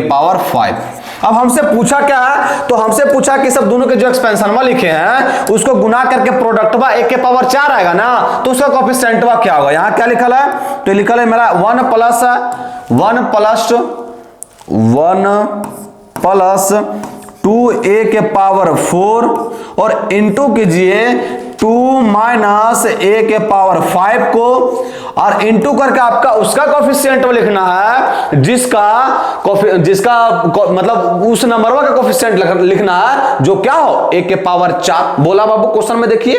पावर 5 अब हमसे पूछा क्या है, तो हमसे पूछा कि सब दोनों के जो एक्सपेंशन लिखे हैं उसको गुना करके प्रोडक्टवा a के पावर 4 आएगा ना, तो उसका कोएफिशिएंटवा क्या होगा। यहां क्या लिखा है, तो लिखा है मेरा 1 प्लस 2a के पावर 4 और इंटू कीजिए 2 माइनस a के पावर 5 को और इंटू करके आपका उसका कोएफिशिएंट लिखना है जिसका मतलब उस नंबर का कोएफिशिएंट लिखना है जो क्या हो a के पावर 4 बोला बाबू क्वेश्चन में। देखिए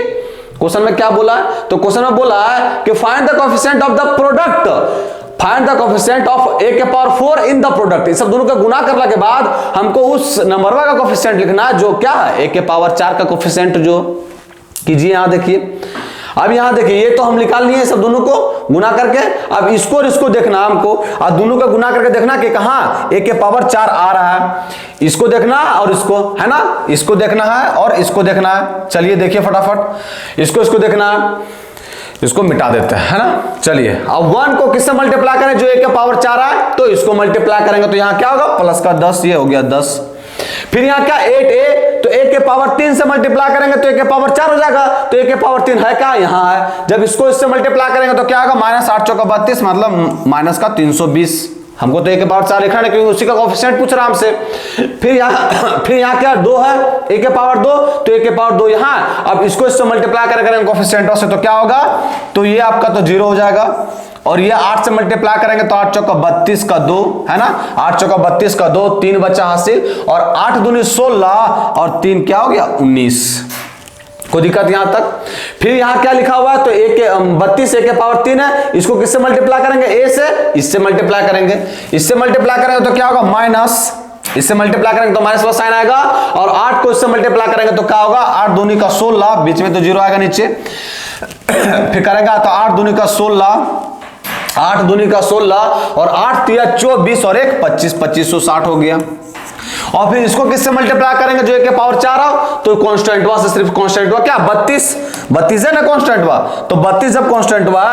क्वेश्चन में क्या बोला है, तो क्वेश्चन में बोला है कि find the coefficient of the product, find the coefficient of a के पावर 4 इन द प्रोडक्ट। इस सब दोनों का गुना करने के बाद हमको उस नंबर का कोएफिशिएंट लिखना है जो क्या है a के पावर 4 का कोएफिशिएंट जो कीजिए। यहां देखिए, अब यहां देखिए ये तो हम निकाल लिए सब दोनों को गुना करके, अब इसको और इसको देखना हमको और दोनों का गुना करके देखना कि कहां a के पावर 4 आ रहा है, इसको देखना और इसको है ना, इसको देखना है और इसको देखना है। चलिए देखिए फटाफट इसको देखना है, इसको मिटा देते हैं है ना। चलिए अब 1 को किससे मल्टीप्लाई करें जो a के पावर 4 आए, तो इसको मल्टीप्लाई करेंगे तो यहां क्या होगा प्लस का 10 ये हो गया 10। फिर यहां क्या 8a तो a के पावर 3 से मल्टीप्लाई करेंगे तो a के पावर 4 हो जाएगा, तो a के पावर 3 है क्या यहां है, जब इसको इससे मल्टीप्लाई करेंगे तो क्या होगा माइनस 8 चौका 32 मतलब माइनस का 320। हमको तो a के पावर 4 लिखा है क्योंकि उसी का कोएफिशिएंट पूछ रहा हमसे। फिर यहाँ क्या 2 है a के पावर 2 तो a के पावर 2 यहाँ, अब इसको इससे मल्टीप्लाई करेंगे कोएफिशिएंट से तो क्या होगा, तो ये आपका तो 0 हो जाएगा और ये 8 से मल्टीप्लाई करेंगे तो 8 चौका 32 का 2 है ना, 8 चौका 32 का 2 3 बचा हासिल और 8 दूनी 16 और 3 क्या हो गया 19 कोई दिक्कत यहां तक? फिर यहां क्या लिखा हुआ है, तो 32 a के पावर 3 है, इसको किससे मल्टीप्लाई करेंगे, a से, इससे मल्टीप्लाई करेंगे, इससे मल्टीप्लाई करेंगे तो क्या होगा माइनस, इससे मल्टीप्लाई करेंगे तो माइनस प्लस साइन आएगा, और 8 को इससे मल्टीप्लाई करेंगे तो क्या होगा 8 दूनी का 16, बीच में तो जीरो आएगा नीचे, फिर करेंगे तो 8 दूनी का 16, 8 दूनी का 16 और 8 तिया 24 और 1 25, 2560 हो गया। और फिर इसको किससे मल्टीप्लाई करेंगे, जो 1 के पावर 4 हो, तो कांस्टेंट हुआ से सिर्फ कांस्टेंट हुआ क्या 32 है ना कांस्टेंट हुआ, तो 32 जब कांस्टेंट हुआ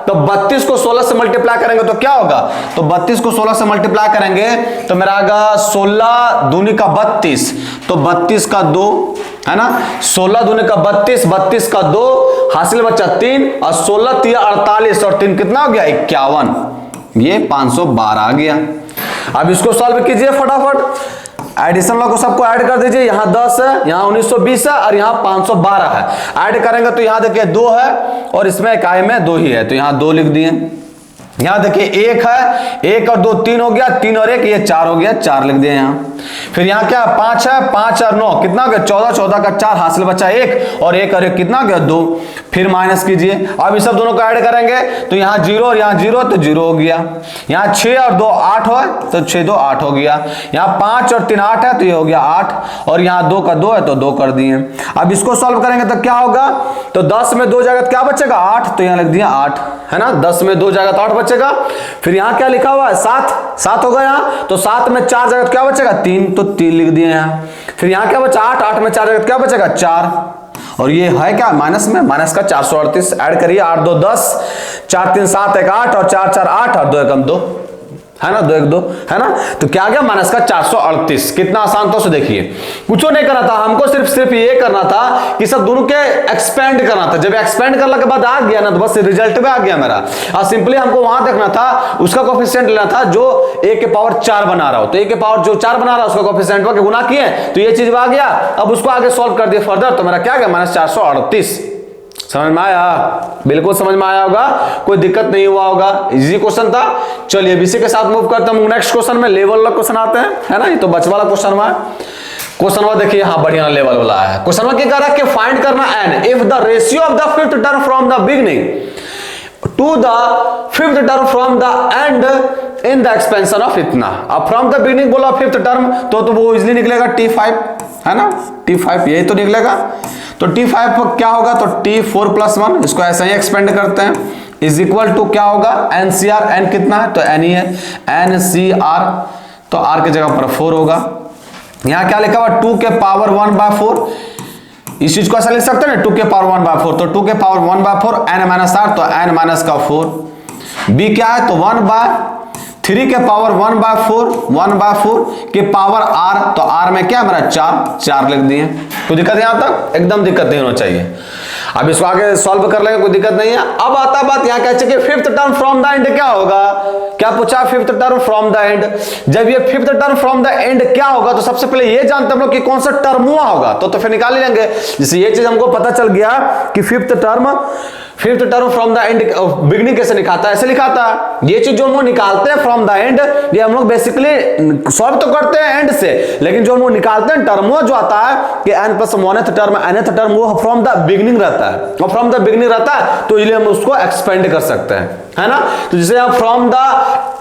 तो 32 को 16 से मल्टीप्लाई करेंगे तो क्या होगा, तो 32 को 16 से मल्टीप्लाई करेंगे तो मेरा आएगा 16 दूनी का 32, तो 32 का 2 है ना, 16 दूनी का 32, 32 का 2 हासिल बचा 3 और 16 तिया 48 और 3 कितना हो गया 51, ये 512 आ गया। अब इसको सॉल्व कीजिए फटाफट, एडिशन लॉ को सबको ऐड कर दीजिए, यहां 10 है, यहां 1920 है और यहां 512 है, ऐड करेंगे तो यहां देखिए 2 है और इसमें इकाई में 2 ही है, तो यहां 2 लिख दिए, यहां देखिए 1 है, 1 और 2 3 हो गया, 3 और 1 ये 4 हो गया, 4 लिख दिए यहां। फिर यहां क्या 5 है, 5 और 9 कितना हो गया 14, 14 का 4 हासिल बचा 1 और 1 और 1 कितना हो गया 2, फिर माइनस कीजिए, अब इस सब दोनों को ऐड करेंगे तो यहां 0 और यहां 0 तो 0 हो गया, यहां 6 और 2 8 हो तो 6 2 8 हो गया, यहां 5 और 3 8 है तो ये हो गया 8 और यहां 2 का 2 है तो 2 कर दिए। अब इसको सॉल्व करेंगे तो क्या होगा, तो 10 में 2 जाएगा तो क्या बचेगा 8, तो यहां लिख दिया 8 है ना, 10 में 2 जाएगा तो 8 बचेगा। फिर यहां क्या लिखा हुआ है 7 होगा यहां, तो 7 में 4 जाएगा तो क्या बचेगा 3, तो 3 लिख दिए यहां। फिर यहां क्या बचा 8 में 4 जाएगा तो क्या बचेगा 4, और ये है क्या माइनस में, माइनस का 438 ऐड करिए, 8 2 10, 4 3 7 1 8 और 4 4 8 और 2 1 2 है ना, 2 1 2 है ना, तो क्या आ गया माइनस का 438। कितना आसान था, देखिए कुछ नहीं करना था हमको, सिर्फ ये करना था कि सब दोनों के एक्सपेंड करना था, जब एक्सपेंड करने के बाद आ गया ना तो बस रिजल्ट में आ गया मेरा, और सिंपली हमको वहां देखना था उसका कोफिशिएंट लेना था जो 1 के पावर 4 बना रहा हो, तो 1 के पावर जो 4 बना रहा है उसका कोफिशिएंट के गुना किए तो ये चीज आ गया। अब उसको आगे सॉल्व कर दिए फर्दर तो मेरा क्या गया माइनस 438। समझ में आया, बिल्कुल समझ में आया होगा, कोई दिक्कत नहीं हुआ होगा, इजी क्वेश्चन था। चलिए इसी के साथ मूव करते हैं नेक्स्ट क्वेश्चन में, लेवल वाला क्वेश्चन आते हैं है ना, ये तो बच वाला क्वेश्चन हुआ है। क्वेश्चन हुआ देखिए हाँ बढ़िया लेवल वाला है। क्वेश्चन में क्या कह रहा है कि फाइंड करना n if the ratio of the fifth term from the beginning to the fifth term from the end in the expansion of इतना। अब फ्रॉम द बिगिनिंग बोला फिफ्थ टर्म तो वो इजिली निकलेगा T5 है ना, T5 यही तो निकलेगा, तो T5 क्या होगा तो T4 + 1, इसको ऐसे ही एक्सपेंड करते हैं, इज इक्वल टू क्या होगा NCR, n कितना है तो n ही है, NCR तो r की जगह पर 4 होगा। यहां क्या लिखा हुआ 2 के पावर 1/4, इस चीज को ऐसा लिख सकते हैं ना 2 के पावर 1/4, तो 2 के पावर 1/4 n - r तो n - का 4। b क्या है तो 1/3 के पावर 1/4 के पावर r, तो r में क्या मेरा 4 लिख दिए। कोई दिक्कत यहां तक, एकदम दिक्कत नहीं होना चाहिए। अब इसको आगे सॉल्व कर लेंगे, कोई दिक्कत नहीं है। अब आता बात यहां क्या चाहिए fifth term from the and क्या होगा, क्या पूछा fifth term from the end. जब ये fifth term from the and क्या होगा तो सबसे पहले ये जानते हम लोग कि कौन सा टर्म हुआ होगा, तो फिर निकाल लेंगे। जैसे ये चीज हमको पता चल गया कि fifth term from the and beginning कैसे लिखाता है, ऐसे लिखाता है। ये चीज जो हम लोग निकालते हैं फ्रॉम द एंड, ये हम लोग बेसिकली सॉल्व तो करते हैं एंड से, लेकिन जो हम लोग निकालते हैं टर्म वो जो आता है कि n + 1th term nth term वो फ्रॉम द बिगिनिंग रहता है, और फ्रॉम द बिगिनिंग रहता है तो इसलिए हम उसको एक्सपेंड कर सकते हैं है ना। तो जैसे हम फ्रॉम द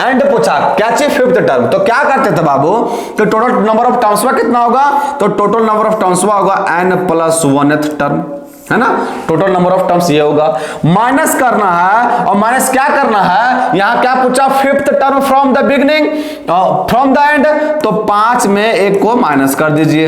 एंड पूछा क्या चाहिए फिफ्थ टर्म, तो क्या करते थे बाबू, तो टोटल नंबर ऑफ टर्म्स में कितना होगा, तो टोटल नंबर ऑफ टर्म्स में होगा n + 1th टर्म है ना, टोटल नंबर ऑफ टर्म्स ये होगा। माइनस करना है, और माइनस क्या करना है, यहां क्या पूछा fifth term from the beginning from the end, तो 5 में 1 को माइनस कर दीजिए,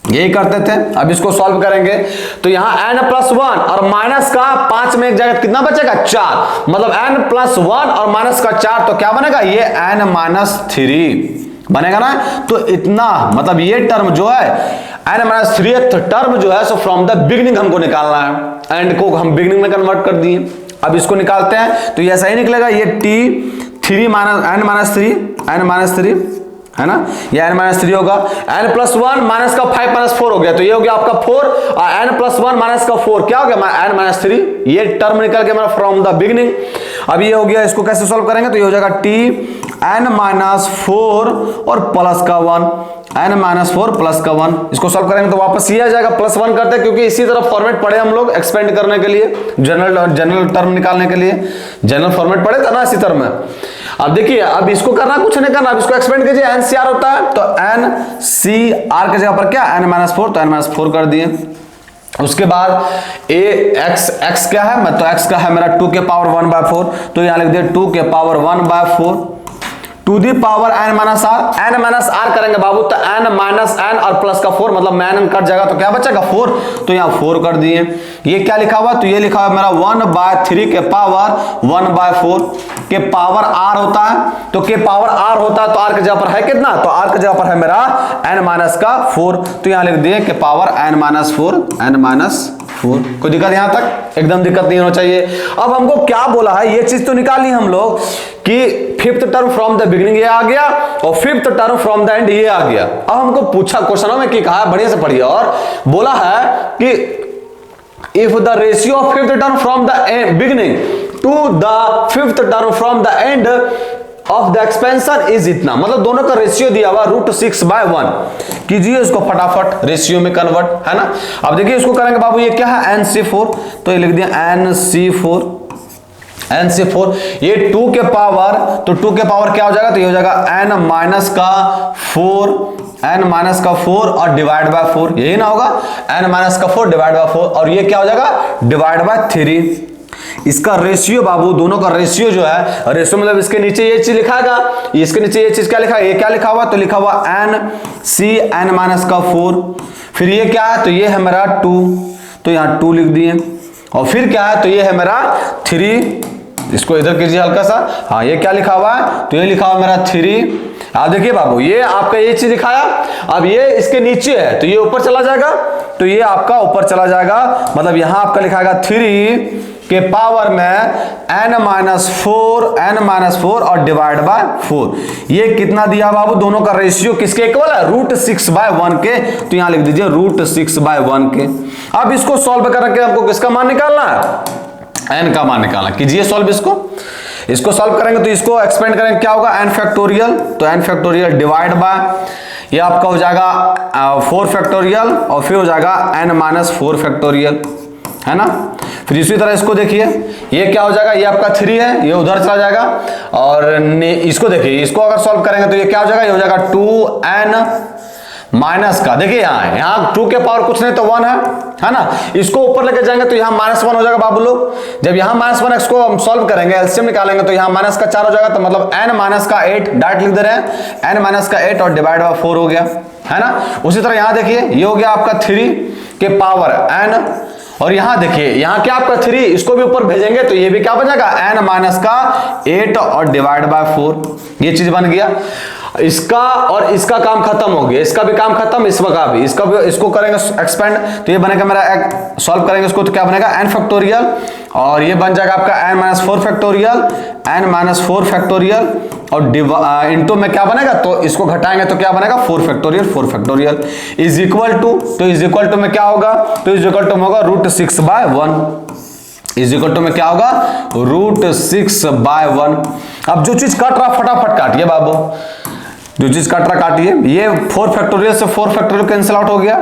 यही करते थे। अब इसको सॉल्व करेंगे तो यहां n + 1 और माइनस का 5 में 1 जाएगा कितना बचेगा 4, मतलब n + 1 और माइनस का 4 तो क्या बनेगा ये n - 3 बनेगा ना। तो इतना मतलब ये टर्म जो है n - 3th टर्म जो है सो फ्रॉम द बिगिनिंग हमको निकालना है, एंड को हम बिगिनिंग में कन्वर्ट कर दिए। अब इसको निकालते हैं तो ये ऐसा ही निकलेगा, ये T3 - n - 3 है ना, ये n-3 होगा। n+1 माइनस का 5 माइनस 4 हो गया, तो ये हो गया आपका 4, और n+1 माइनस का 4 क्या हो गया, n-3, ये टर्म निकल के मेरा फ्रॉम द बिगिनिंग। अब ये हो गया, इसको कैसे सॉल्व करेंगे, तो ये हो जाएगा t n-4 और प्लस का 1, n-4 प्लस का 1, इसको सॉल्व करेंगे तो वापस ये आ जाएगा, +1 करते हैं, क्योंकि इसी तरह फॉर्मेट पढ़े हम लोग एक्सपेंड करने के लिए, जनरल टर्म निकालने के लिए जनरल फॉर्मेट पढ़े था ना इसी तरह में। अब देखिए, अब इसको करना कुछ नहीं करना, अब इसको एक्सपेंड कीजिए, NCR होता है तो NCR के जगह पर क्या, n-4, तो n-4 कर दिए। उसके बाद x क्या है, तो x का है मेरा 2 के पावर 1/4, तो यहां लिख दिया 2 के power 1/4 to the power n-r करेंगे बाबू, तो n-n और प्लस का 4, मतलब n कट जाएगा तो क्या बचेगा 4, तो यहाँ 4 कर दिए। ये क्या लिखा हुआ, तो ये लिखा हुआ मेरा 1/3 के पावर 1/4 के पावर r होता है, तो के पावर r होता है तो r के जगह पर है कितना, तो r के जगह पर है मेरा n-4, तो यहाँ लिख दिए के पावर n-4। कोई दिक्कत यहां तक, एकदम दिक्कत नहीं होना चाहिए। अब हमको क्या बोला है, ये चीज तो निकाली हम लोग कि fifth term from the beginning ये आ गया और fifth term from the and ये आ गया। अब हमको पूछा क्वेश्चनों में कि कहा, बढ़िया से पढ़िए, और बोला है कि if the ratio of fifth term from the beginning to the fifth term from the end of the expansion is इतना, मतलब दोनों का रेशियो दिया हुआ √6/1, कीजिए इसको फटाफट रेशियो में कन्वर्ट, है ना। अब देखिए इसको करेंगे बाबू, ये क्या है NC4, तो ये लिख दिया NC4, ये 2 के पावर, तो 2 के पावर क्या हो जाएगा, तो ये हो जाएगा n-4 और डिवाइड बाय 4, यही ना होगा, n-4 डिवाइड बाय 4, और ये क्या हो जाएगा डिवाइड बाय 3। इसका रेशियो बाबू, दोनों का रेशियो जो है, रेशियो मतलब इसके नीचे ये चीज लिखाएगा, इसके नीचे ये चीज क्या लिखा है, ये क्या लिखा हुआ, तो लिखा हुआ n-4, फिर ये क्या है, तो ये है मेरा 2, तो यहाँ 2 लिख दिए, और फिर क्या है, तो ये है मेरा 3, इसको इधर कीजिए हल्का सा, हाँ ये क्या लिखा हुआ है, तो ये लिखा हुआ मेरा 3। आप देखिए बाबू, ये आपका ये चीज दिखाया, अब ये इसके नीचे है तो ये ऊपर चला जाएगा, तो ये आपका ऊपर चला जाएगा, मतलब यहां आपका लिखाएगा 3 के पावर में n-4 और डिवाइड बाय 4, ये कितना दिया बाबू, दोनों का रेशियो किसके इक्वल है, √6/1 के, तो यहां लिख दीजिए √6/1 के। अब इसको सॉल्व करके हमको किसका मान निकालना है, n का मान निकालना, कीजिए सॉल्व इसको सॉल्व करेंगे तो इसको एक्सपेंड करेंगे, क्या होगा n फैक्टोरियल, तो n फैक्टोरियल डिवाइड बाय, ये आपका हो जाएगा 4 फैक्टोरियल, और फिर हो जाएगा n-4 फैक्टोरियल, है ना। फिर इसी तरह इसको देखिए, ये क्या हो जाएगा, ये आपका 3 है, ये उधर चला जाएगा, और इसको देखिए, इसको अगर सॉल्व करेंगे तो ये क्या हो जाएगा, ये हो जाएगा 2n माइनस का, देखिए यहाँ 2 के पावर कुछ नहीं तो 1 है ना, इसको ऊपर लेके जाएंगे तो यहाँ -1 हो जाएगा बाबू लोग। जब यहाँ -1 इसको हम सॉल्व करेंगे, एलसीएम निकालेंगे तो यहाँ माइनस का 4 हो जाएगा, तो मतलब n-8 डायरेक्ट लिख दे रहे हैं, n-8 और डिवाइड बाय 4 हो गया, है ना। उसी तरह यहाँ देखिए, ये हो गया आपका 3 के पावर n, और यहाँ देखिए, यहाँ क्या आपका 3, इसको भी ऊपर भेजेंगे तो ये भी क्या बन जाएगा, n-8 और डिवाइड बाय 4, ये चीज बन गया। इसका और इसका काम खत्म हो गया, इसका भी काम खत्म, इसका भी, इसको करेंगे एक्सपेंड, तो ये बनेगा मेरा सॉल्व करेंगे इसको तो क्या बनेगा n फैक्टोरियल, और ये बन जाएगा आपका n-4 फैक्टोरियल, और इनटू में क्या बनेगा, तो इसको घटाएंगे तो क्या बनेगा 4 फैक्टोरियल इज इक्वल टू, तो इज इक्वल टू में क्या होगा, तो इज इक्वल टू में होगा √6/1, इज इक्वल टू में क्या होगा √6/1। अब जो चीज कट रहा फटाफट काटिए बाबू, जो चीज कट रहा काटिए, ये 4 फैक्टोरियल से 4 फैक्टोरियल कैंसिल आउट हो गया,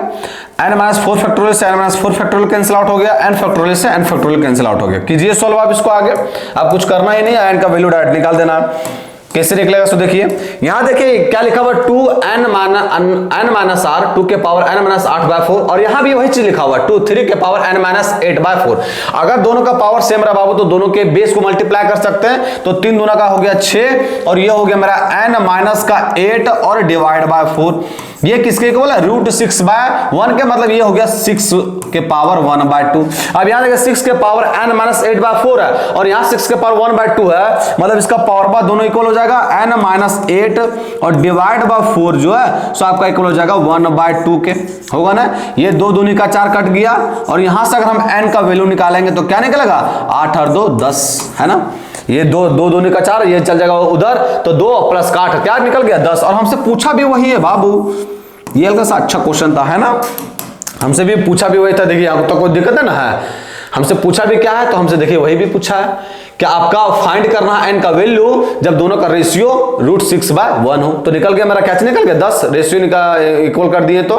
n-4 फैक्टोरियल से n-4 फैक्टोरियल कैंसिल आउट हो गया, n फैक्टोरियल से n फैक्टोरियल कैंसिल आउट हो गया। कीजिए सॉल्व आप इसको आगे, अब कुछ करना ही नहीं है, n का वैल्यू डायरेक्ट निकाल देना। कैसे निकलेगा तो देखिए, यहां देखिए क्या लिखा हुआ 2n-r 2 के पावर n-8/4, और यहां भी वही चीज लिखा हुआ 3 के पावर n-8/4। अगर दोनों का पावर सेम रहा बाबू तो दोनों के बेस को मल्टीप्लाई कर सकते हैं, तो 3 दूना का हो गया 6, और ये हो गया मेरा n-8 और डिवाइड बाय 4, ये किसके इक्वल है √6/1 के, मतलब ये हो गया 6 के पावर 1/2। अब यहां देखिए 6 के पावर n-8/4 है, और यहां 6 के पावर 1/2 है, मतलब इसका पावर बाय दोनों इक्वल हो जाएगा n-8 और डिवाइड बाय 4 जो है सो आपका इक्वल हो जाएगा 1/2 के, होगा ना। ये 2 दूनी का 4 कट गया, और यहां से अगर हम n का वैल्यू निकालेंगे तो क्या निकलेगा 8 और 2 10, है ना। ये 2 2 दूनी का 4, ये चल जाएगा उधर, तो 2 प्लस का 8 क्या निकल गया 10। और हमसे पूछा भी वही है बाबू, ये हल्का सा अच्छा क्वेश्चन था, है ना, हमसे भी पूछा भी वही था। देखिए यहाँ तो कोई दिक्कत है ना, है हमसे पूछा भी क्या है, तो हमसे देखिए वही भी पूछा है कि आपका फाइंड करना है n का वैल्यू जब दोनों का रेशियो √6/1 हो। तो निकल गया मेरा, कैसे निकल गया 10, रेशियो इक्वल कर दिए तो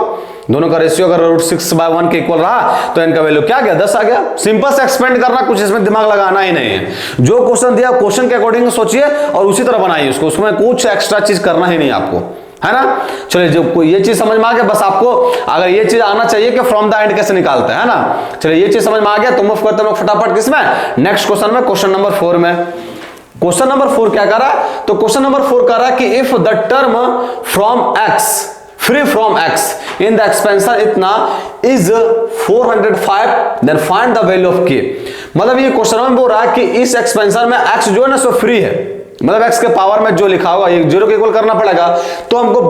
दोनों का रेशियो अगर √6/1 के इक्वल रहा तो n का वैल्यू क्या गया 10 आ गया। सिंपल से एक्सपेंड करना, कुछ इसमें दिमाग लगाना ही नहीं है। जो क्वेश्चन दिया क्वेश्चन के अकॉर्डिंग सोचिए और उसी तरह बनाइए उसको, उसमें कुछ एक्स्ट्रा चीज करना ही नहीं आपको, है ना। चलिए जो ये चीज समझ में आ गया, बस आपको अगर ये चीज आना चाहिए कि फ्रॉम द एंड कैसे निकालते हैं, ना। चलिए ये चीज समझ में आ गया तो मूव करते हैं फटाफट किसमें, नेक्स्ट क्वेश्चन में, क्वेश्चन नंबर 4 में। क्वेश्चन नंबर 4 क्या कर रहा है, तो क्वेश्चन नंबर 4 कर रहा है कि if the term from x free from x in the expansion इतना is 405 then find the value of k। मतलब ये क्वेश्चन में बोल रहा है कि इस एक्सपेंशन में x जो है ना सो फ्री है, मतलब x के पावर में जो लिखा होगा ये 0 के इक्वल करना पड़ेगा, तो हमको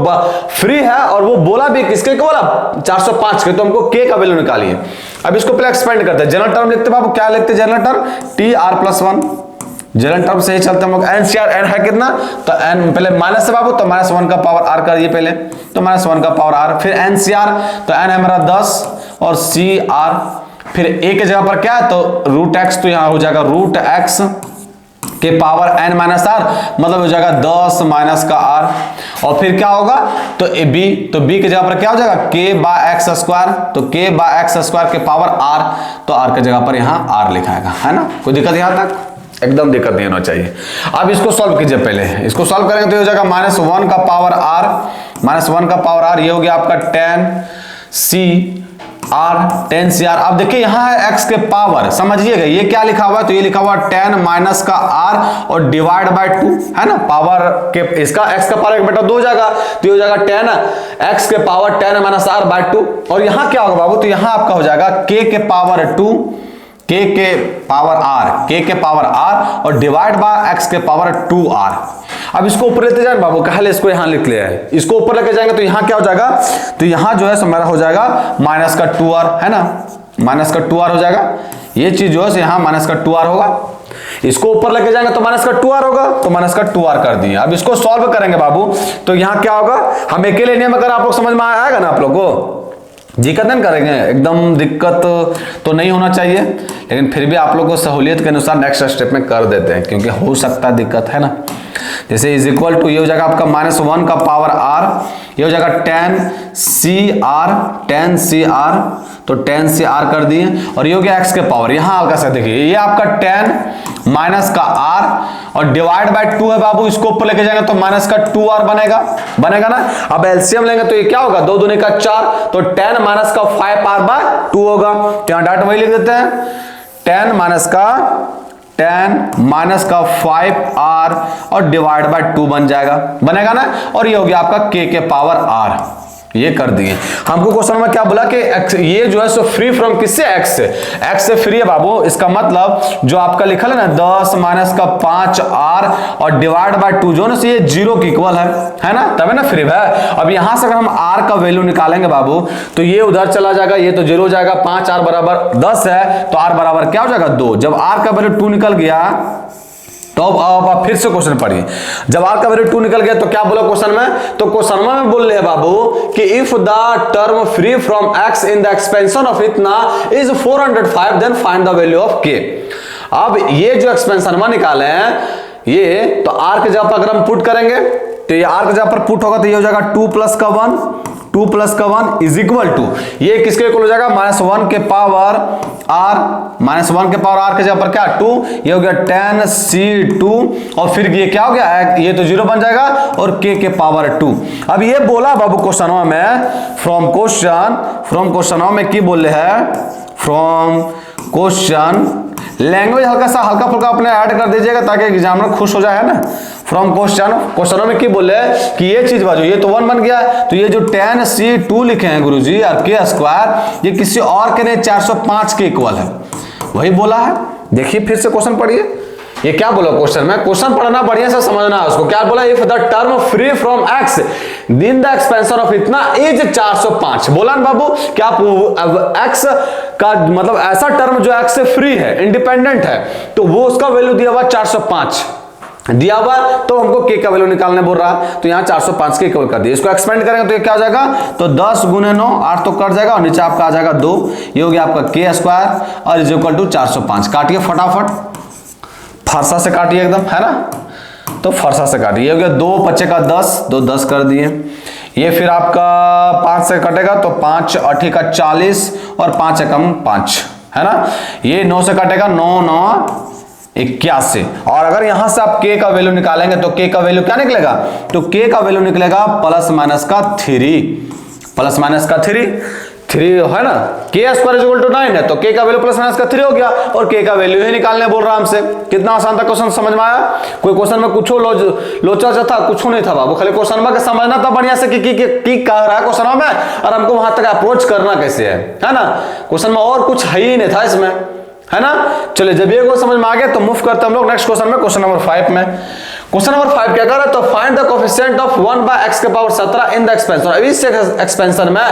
फ्री है और वो बोला भी किसके को बोला 405 के, तो हमको k का वैल्यू निकालिए। अब इसको पहले एक्सपेंड करते हैं, जनरल टर्म लिखते बाबू, क्या लिखते हैं general term tr+1, general term से ही चलते हम लोग। NCR n है कितना, तो n पहले माइनस है बाबू, तो -1 का पावर r करिए पहले, तो -1 का पावर r, फिर NCR तो n है मेरा 10 और CR, फिर a के जगह पर क्या है तो √x, तो यहां हो जाएगा √x के पावर n माइनस r, मतलब हो जाएगा 10 माइनस का r, और फिर क्या होगा तो b, तो b के जगह पर क्या हो जाएगा k/x², तो k/x² के पावर r, तो r के जगह पर यहाँ r लिखाएगा, है ना। कोई दिक्कत यहाँ तक, एकदम दिक्कत नहीं होना चाहिए। अब इसको सॉल्व कीजिए, पहले इसको सॉल्व करेंगे तो ये हो जाएगा -1 का पावर r, -1 का पावर r, ये हो गया आपका 10 अब देखिए यहाँ है x के पावर, समझिएगा ये क्या लिखा हुआ है, तो ये लिखा हुआ 10 माइनस का r और डिवाइड बाय 2, है ना। पावर के इसका x का पावर 1/2 हो जाएगा, तो ये हो जाएगा 10 x के पावर 10 माइनस r बाय 2, और यहाँ क्या होगा बाबू, तो यहाँ आपका हो जाएगा k के पावर 2, k के पावर r, k के पावर r और डिवाइड बाय x के पावर 2r। अब इसको ऊपर लेते जाए बाबू, पहले इसको यहां लिख लिया है, इसको ऊपर लेके जाएंगे तो यहां क्या हो जाएगा, तो यहां जो है हमारा हो जाएगा -2r, है ना, -2r हो जाएगा। ये चीज जो है यहां -2r होगा, इसको ऊपर लेके जाएंगे तो -2r होगा, तो -2r कर दिए। अब इसको सॉल्व करेंगे बाबू, तो यहां क्या होगा, हम अकेले नहीं, अगर आप लोग समझ में आएगा ना आप लोग को, दिक्कत नहीं करेंगे, एकदम दिक्कत तो नहीं होना चाहिए, लेकिन फिर भी आप लोग को सहूलियत के अनुसार नेक्स्ट स्टेप में कर देते हैं, क्योंकि हो सकता है दिक्कत, है ना। जैसे इज इक्वल टू ये हो जाएगा आपका -1 का पावर r, ये हो जाएगा 10cr, तो 10cr कर दिए, और ये हो गया x के पावर, यहां हल्का सा देखिए ये आपका 10 माइनस का r और डिवाइड बाय 2 है बाबू, इसको ऊपर लेके जाएंगे तो -2r बनेगा ना। अब एलसीएम लेंगे तो ये क्या होगा, 2 दूनी का 4, तो 10 माइनस का 5r बाय 2 होगा, तो यहां डाट वही लिख देते हैं 10 माइनस का 5r और डिवाइड बाय 2 बनेगा ना, और ये हो गया आपका k के पावर r, ये कर दिए। हमको क्वेश्चन में क्या बोला कि ये जो है सो फ्री फ्रॉम किससे, x से फ्री है बाबू, इसका मतलब जो आपका लिखा है ना 10 माइनस का 5r और डिवाइड बाय 2 जो ना ये 0 के इक्वल है ना, तब है ना फ्री है। अब यहां से अगर हम r का वैल्यू निकालेंगे बाबू, तो ये उधर चला जाएगा, ये तो 0 हो जाएगा, 5r बराबर 10 है, तो r बराबर क्या हो जाएगा 2। जब r का वैल्यू 2 निकल गया तो अब आप फिर से क्वेश्चन पढ़िए, जब r का वैल्यू 2 निकल गया तो क्या बोला क्वेश्चन में, तो क्वेश्चन में बोल रहे हैं बाबू कि if the term free from x in the expansion of इतना is 405 then find the value of k। अब ये जो एक्सपेंशन में निकाले हैं ये, तो r के जगह पर अगर हम पुट करेंगे तो ये r के जगह पर पुट होगा तो ये हो जाएगा 2 प्लस का 1 इज इक्वल टू, ये किसके इक्वल हो जाएगा -1 के पावर r, -1 के पावर r के जगह पर क्या 2, ये हो गया 10c2, और फिर ये क्या हो गया, ये तो 0 बन जाएगा, और k के पावर 2। अब ये बोला बाबू क्वेश्चनों में फ्रॉम क्वेश्चन में की बोल रहे हैं, फ्रॉम क्वेश्चन लैंग्वेज हल्का फुल्का अपने ऐड कर दीजिएगा ताकि एग्जामिनर खुश हो जाए, है ना। फ्रॉम क्वेश्चनों में क्या बोले कि ये चीज बाजू, ये तो 1 बन गया, तो ये जो 10c2 लिखे हैं गुरुजी और k², ये किसी और के नहीं 405 के इक्वल है, वही बोला है। देखिए फिर से क्वेश्चन पढ़िए, ये क्या बोला क्वेश्चन में, क्वेश्चन पढ़ना बढ़िया से समझना है उसको। क्या बोला, if the term free from x दिन द एक्सपेंशन ऑफ इतना इज 405। बोला ना बाबू कि आप एक्स का मतलब ऐसा टर्म जो एक्स से फ्री है, इंडिपेंडेंट है, तो वो उसका वैल्यू दिया हुआ 405 दिया हुआ, तो हमको के का वैल्यू निकालने बोल रहा है, तो यहाँ 405 के इक्वल कर दिया। इसको एक्सपेंड करेंगे तो ये क्या हो जाएगा, तो 10 गुने 9 8 तो कट जाएगा और नीचे आपका आ जाएगा 2, ये हो गया आपका के स्क्वायर और इज इक्वल टू 405। काटिए फटाफट, फरसा से काटिए एकदम, है ना, तो फरसा से काटिए। ये हो गया 2 बच्चे का 10, 2 10 कर दिए। ये फिर आपका 5 से कटेगा तो 5 8 का 40 और 5 एकम 5, है ना। ये 9 से कटेगा 9 9 81। और अगर यहां से आप के का वैल्यू निकालेंगे तो के का वैल्यू क्या निकलेगा, तो के का वैल्यू निकलेगा प्लस माइनस का 3, प्लस माइनस का 3 है ना। के स्क्वायर इज इक्वल टू 9 है, तो के का वैल्यू प्लस माइनस का 3 हो गया और के का वैल्यू ही निकालने बोल रहा हमसे। कितना आसान था क्वेश्चन, समझ में आया। कोई क्वेश्चन में कुछ लोचा था, कुछ नहीं था बाबू, खाली क्वेश्चन में समझना था बढ़िया से कि कह रहा है क्वेश्चन में और हमको वहां तक अप्रोच करना कैसे है ना। क्वेश्चन में और कुछ है ही नहीं था इसमें, है ना। चलिए जब ये को समझ में आ गया तो मूव करते हम लोग नेक्स्ट क्वेश्चन में, क्वेश्चन नंबर 5 में। क्वेश्चन नंबर 5 क्या कर रहा है, तो find the coefficient of 1/x के पावर 17 इन द एक्सपेंशन। अब इस एक्सपेंशन में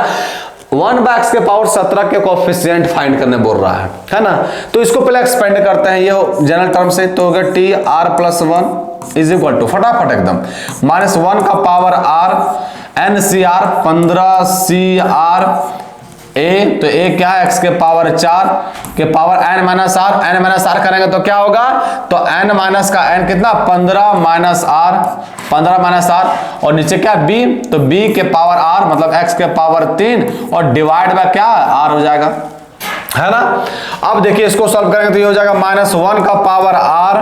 1/x के पावर 17 के कोएफिशिएंट फाइंड करने बोल रहा है ना। तो इसको पहले एक्सपेंड करते हैं ये जनरल टर्म से, तो होगा T R plus 1 is equal to फटाफट एकदम -1 का power r n C R 15 C R A, तो ए क्या है, x के पावर 4 के पावर n माइनस आर करेंगे तो क्या होगा, तो n माइनस का n कितना 15 माइनस आर और नीचे क्या b, तो b के पावर r मतलब x के पावर 3 और डिवाइड बाय क्या r हो जाएगा, है ना। अब देखिए इसको सॉल्व करेंगे तो ये हो जाएगा -1 का पावर r,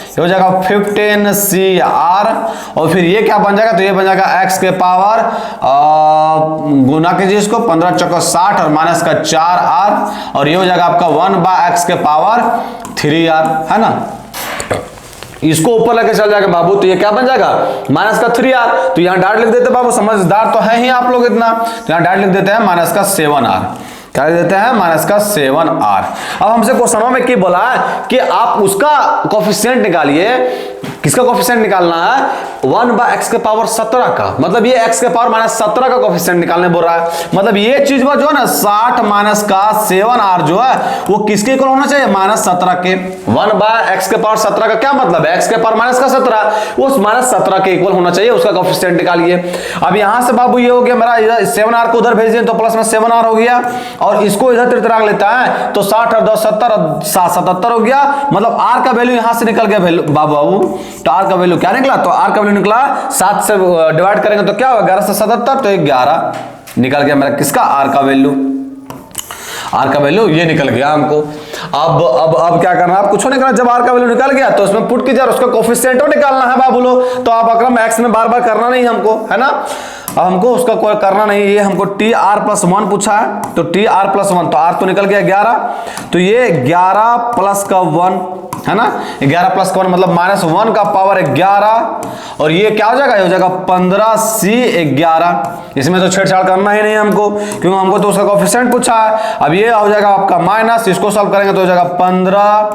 ये हो जाएगा 15 सी आर और फिर ये क्या बन जाएगा, तो ये बन जाएगा x के पावर गुना कीजिए इसको 15 चौका 60 और माइनस का 4r और ये हो जाएगा आपका 1/x के पावर 3r, है ना। इसको ऊपर लेके चल जाएगा बाबू, तो ये क्या बन जाएगा माइनस का 3r, तो यहाँ डायरेक्ट लिख देते बाबू, समझदार तो है ही आप लोग इतना, तो यहाँ डायरेक्ट लिख देते हैं माइनस का 7r, क्या देते हैं माइनस का 7r। अब हमसे क्वेश्चनों में क्या बोला है कि आप उसका कोएफिशिएंट निकालिए, किसका कोएफिशिएंट निकालना है 1/x के पावर 17 का, मतलब ये x के पावर -17 का कोएफिशिएंट निकालने बोल रहा है। मतलब ये चीज जो है ना 60 माइनस का 7r जो है वो किसके इक्वल होना चाहिए, -17 के। 1/x के पावर 17 का क्या मतलब है, x के पावर माइनस का 17 उस -17 के इक्वल होना चाहिए, उसका कोएफिशिएंट निकालिए। अब यहां से बाबू ये हो गया मेरा 7r को उधर भेज दिए तो प्लस में 7r हो गया और इसको इधर तिरतिराग लेता है तो 60 और 10 70 और 7 77 हो गया, मतलब r का वैल्यू यहां से निकल गया बाबू, तो r का वैल्यू क्या निकला, तो r का वैल्यू निकला 7 से डिवाइड करेंगे तो क्या होगा 11 से 77 तो 11 निकल गया मेरा किसका r का वैल्यू ये निकल गया हमको। अब क्या करना, आप कुछ नहीं करना, जब r का वैल्यू निकल गया तो उसमें पुट कीजिए, उसका कोएफिशिएंट निकालना है बाबू लो। तो आप अक्रम x में बार बार करना नहीं हमको, है ना, हमको उसका कोई करना नहीं, ये हमको टी आर प्लस 1 पूछा है, तो टी आर प्लस 1 तो r तो निकल गया 11, तो ये 11 प्लस का 1 है ना, 11 प्लस का 1 मतलब -1 का पावर 11 और ये क्या हो जाएगा, ये हो जाएगा 15 सी 11। इसमें तो छेड़छाड़ करना ही नहीं हमको, क्योंकि हमको तो उसका कोएफिशिएंट पूछा है। अब ये हो जाएगा आपका माइनस, इसको सॉल्व करेंगे तो हो जाएगा 15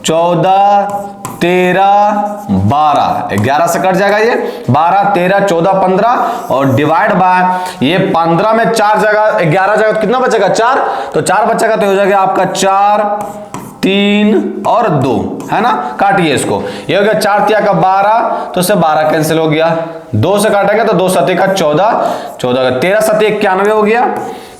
14 13 12 11 से कट जाएगा, ये 12 13 14 15 और डिवाइड बाय ये 15 में 4 जगह 11 जगह तो कितना बचेगा 4, तो 4 बचेगा तो हो जाएगा आपका 4 3 और 2, है ना। काटिए इसको, ये हो गया 4 तिया का 12 तो से 12 कैंसिल हो गया, 2 से काटेंगे तो 2 सती का 14 14 13 सती 91 हो गया।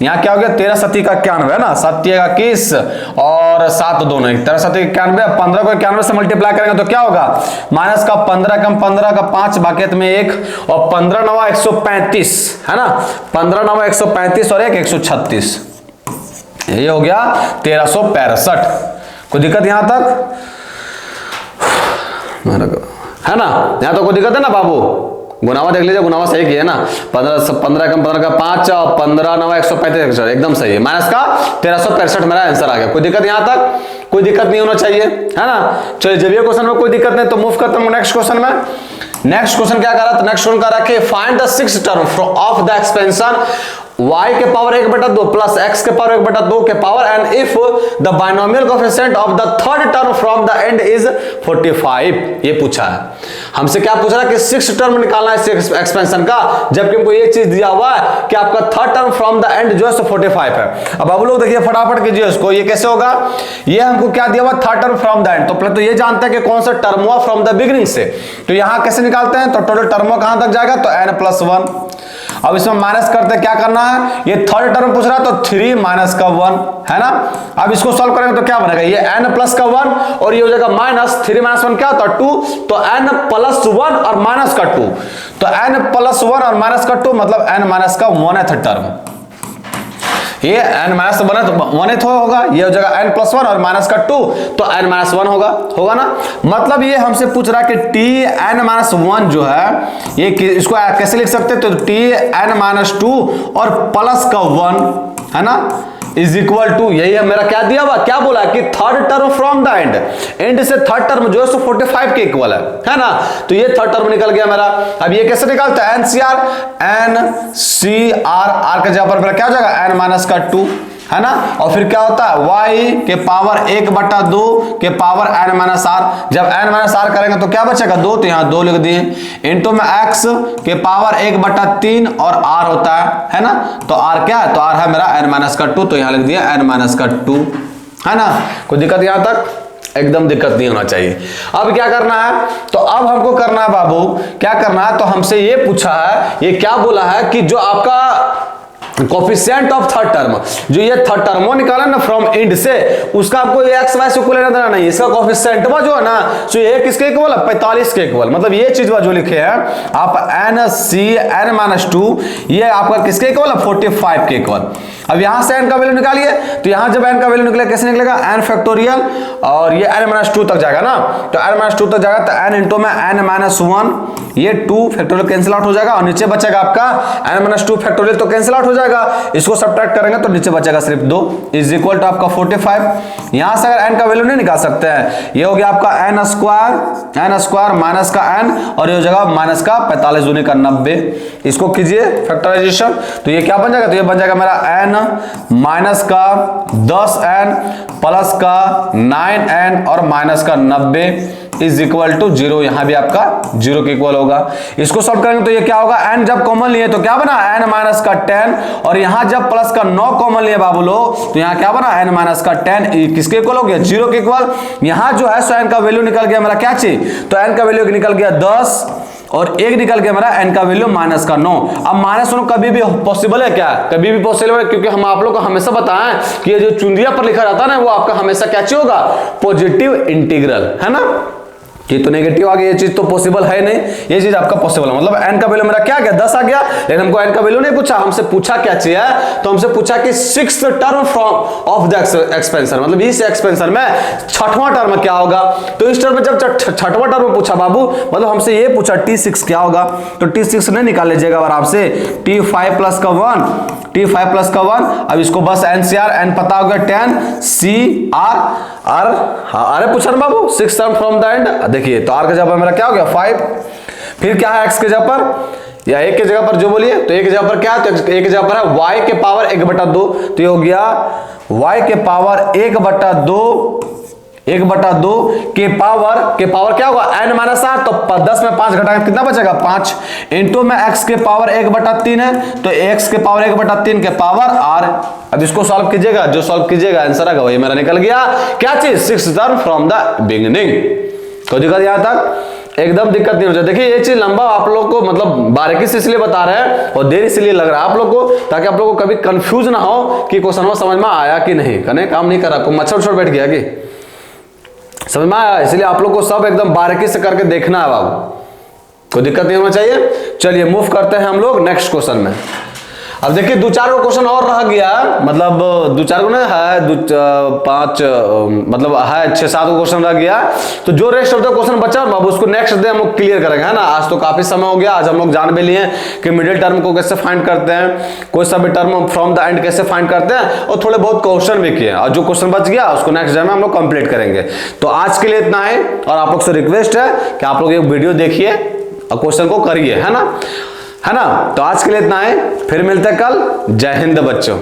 यहाँ क्या हो गया 13 सती का 91 है ना, 7 का 21 और 7 दोनों 13 सती 91, 15 को 91 से मल्टीप्लाई करेंगे तो क्या होगा माइनस का 15 कम 15 का 5 बाकी में 1 और 15 9 135 है ना, 15 9 135 और 1 136, ये हो गया 1365। कोई दिक्कत यहां तक है ना, यहां तो कोई दिक्कत है ना बाबू, गुनावा देख लीजिए, गुनावा सही किया ना, 15 कम 15 का 5 और 15 9 135 एकदम सही है, माइनस का 1365 मेरा आंसर आ गया। कोई दिक्कत यहां तक, कोई दिक्कत नहीं होना चाहिए, है ना। चलिए जब ये क्वेश्चन में कोई दिक्कत नहीं तो मूव करता हूं नेक्स्ट क्वेश्चन में। नेक्स्ट क्वेश्चन क्या कर रहा है, नेक्स्ट क्वेश्चन कर रहा है find the 6th term of the expansion y के पावर 1/2 प्लस x के पावर 1/2 के power and if the binomial coefficient of the third term from the and is 45। ये पूछा है हमसे, क्या पूछ रहा है कि 6 टर्म निकालना है एक्सपेंशन का, जबकि हमको ये चीज दिया हुआ है कि आपका third term from the and जो है 45 है। अब आप लोग देखिए फटाफट कीजिए उसको, ये कैसे होगा, ये हमको क्या दिया हुआ third term from the end, तो पहले तो ये जानते हैं कि कौन सा टर्म हुआ फ्रॉम द बिगिनिंग से, तो यहां कैसे निकालते हैं, तो टोटल टर्म कहां तक जाएगा, तो n+1। अब इसमें माइनस करते क्या करना है, ये थर्ड टर्म पूछ रहा है तो 3 माइनस का 1 है ना। अब इसको सॉल्व करेंगे तो क्या बनेगा, ये n प्लस का 1 और ये हो जाएगा माइनस 3 माइनस 1 क्या होता है 2, तो n+1 और माइनस का 2, तो n+1 और माइनस का 2 मतलब n माइनस का 1th टर्म, ये n माइनस 1th होगा, ये हो जाएगा n+1 और माइनस का 2 तो n-1 होगा ना। मतलब ये हमसे पूछ रहा है कि tn-1 जो है ये इसको कैसे लिख सकते हैं, तो tn-2 और प्लस का 1 है ना इज इक्वल टू, यही है मेरा क्या दिया हुआ, क्या बोला कि third term from the and से थर्ड टर्म जो है 45 के इक्वल है ना, तो ये थर्ड टर्म निकल गया मेरा। अब ये कैसे निकालता है, NCR R के जगह पर मेरा क्या हो जाएगा n-2 है ना, और फिर क्या होता है y के पावर 1/2 के पावर n-r, जब n-r करेंगे तो क्या बचेगा 2, तो यहाँ 2 लिख दिए, इनटू में x के पावर 1/3 और r होता है ना, तो r क्या है, तो r है मेरा n-2, तो यहाँ लिख दिया n-2 है ना। कोई दिक्कत यहाँ तक, एकदम दिक्कत नहीं होना चाहिए। अब क्या करना है, तो अब हमको करना है बाबू, क्या करना है, तो हमसे ये पूछा है, ये क्या बोला है कि जो आपका कोफिशिएंट ऑफ थर्ड टर्म, जो ये थर्ड टर्म वो निकाला ना फ्रॉम एंड से, उसका आपको ये एक्स वाई से इक्वल लेना देना नहीं, इसका कोफिशिएंट जो है ना, तो ये किसके इक्वल है 45 के इक्वल, मतलब ये चीज जो लिखे हैं आप n-2 ये आपका किसके इक्वल है 45 के इक्वल। अब यहां से n का वैल्यू निकालिए, तो यहां जब n का वैल्यू निकलेगा कैसे निकलेगा, n फैक्टोरियल और ये n-2 तक जाएगा ना, तो n-2 तक जाएगा तो n इंटू में n-1 ये 2 फैक्टोरियल कैंसिल आउट हो जाएगा और नीचे बचेगा आपका n-2 फैक्टोरियल तो कैंसिल आउट हो जाएगा, इसको सब्ट्रैक्ट करेंगे तो नीचे बचेगा सिर्फ 2 इज इक्वल टू आपका 45। यहां से अगर n का वैल्यू नहीं निकाल सकते हैं, ये हो गया आपका n स्क्वायर माइनस का n और ये हो जाएगा माइनस का 45 दूनी का 90, इसको कीजिए फैक्टराइजेशन तो ये क्या बन जाएगा, तो ये बन जाएगा मेरा n माइनस का 10n प्लस का 9n और माइनस का 90 इज इक्वल टू 0, यहां भी आपका 0 के इक्वल होगा। इसको सॉल्व करेंगे तो ये क्या होगा, n जब कॉमन लिए तो क्या बना n माइनस का 10 और यहां जब प्लस का 9 कॉमन लिए बाबू लोग तो यहां क्या बना n माइनस का 10 किसके इक्वल हो गया 0 के इक्वल। यहां जो है सो n का वैल्यू निकल गया मेरा क्या चीज, तो n का वैल्यू निकल गया 10 और एक निकल गया मेरा n का वैल्यू माइनस का 9। अब माइनस 9 कभी भी पॉसिबल है क्या, कभी भी पॉसिबल है, क्योंकि हम आप लोग को हमेशा बताएं कि ये जो चुंदिया पर लिखा रहता है ना वो आपका हमेशा क्या चीज होगा, पॉजिटिव इंटीग्रल है ना। ये तो नेगेटिव आ गया, ये चीज तो पॉसिबल है नहीं, ये चीज आपका पॉसिबल है, मतलब n का वैल्यू मेरा क्या आ गया 10 आ गया, लेकिन हमको n का वैल्यू नहीं पूछा, हमसे पूछा क्या चाहिए, तो हमसे पूछा कि 6th term from of the expansion, मतलब इस एक्सपेंशन में छठवां टर्म क्या होगा। तो इस टर्म में जब छठवां टर्म पूछा बाबू, मतलब हमसे ये पूछा t6 क्या होगा, तो t6 नहीं निकाल लीजिएगा आराम से, t5 प्लस का 1, अब इसको बस NCR n पता होगा 10 CR अरे पूछा ना बाबू 6th term from the and, देखिए तो r के जगह पर मेरा क्या हो गया 5, फिर क्या है x के जगह पर या एक के जगह पर जो बोलिए, तो एक जगह पर क्या है, तो एक जगह पर है y के पावर 1/2, तो ये हो गया y के पावर 1/2 के पावर क्या होगा n माइनस r, तो 10 में 5 घटाएंगे कितना बचेगा 5 इंटू में x के पावर 1/3 है, तो x के पावर 1/3 के पावर r। अब इसको सॉल्व कीजिएगा, जो सॉल्व कीजिएगा आंसर आएगा वही मेरा निकल गया क्या चीज 6th term from the beginning. तो दिक्कत यहां तक एकदम दिक्कत नहीं हो जाए। देखिए ये चीज लंबा आप लोग को मतलब बारीकी से इसलिए बता रहे हैं और देर इसलिए लग रहा है आप लोग को, ताकि आप लोग को कभी कंफ्यूज ना हो कि क्वेश्चन समझ में आया कि नहीं, कने काम नहीं कर रहा, कोई मच्छर उछर बैठ गया कि समझ में आया, इसलिए आप लोग को सब एकदम बारीकी से करके देखना है बाबू, कोई दिक्कत नहीं होना चाहिए। चलिए मूव करते हैं हम लोग नेक्स्ट क्वेश्चन में। अब देखिए 2-4 को क्वेश्चन और रह गया, मतलब 2-4 को ना है 5 मतलब है 6-7 को क्वेश्चन रह गया, तो जो रेस्ट ऑफ द क्वेश्चन बचा बाबू उसको नेक्स्ट डे हम लोग क्लियर करेंगे है ना। आज तो काफी समय हो गया, आज हम लोग जान भी लिए कि मिडिल टर्म को कैसे फाइंड करते हैं, कोई सा भी टर्म फ्रॉम द एंड कैसे फाइंड करते हैं, और थोड़े बहुत क्वेश्चन भी किए, और जो क्वेश्चन बच गया उसको नेक्स्ट डे में हम लोग कंप्लीट करेंगे। तो आज के लिए इतना है, और आप लोग से रिक्वेस्ट है कि आप लोग एक वीडियो देखिए और क्वेश्चन को करिए है ना। है ना। तो आज के लिए इतना है, फिर मिलते हैं कल। जय हिंद बच्चों।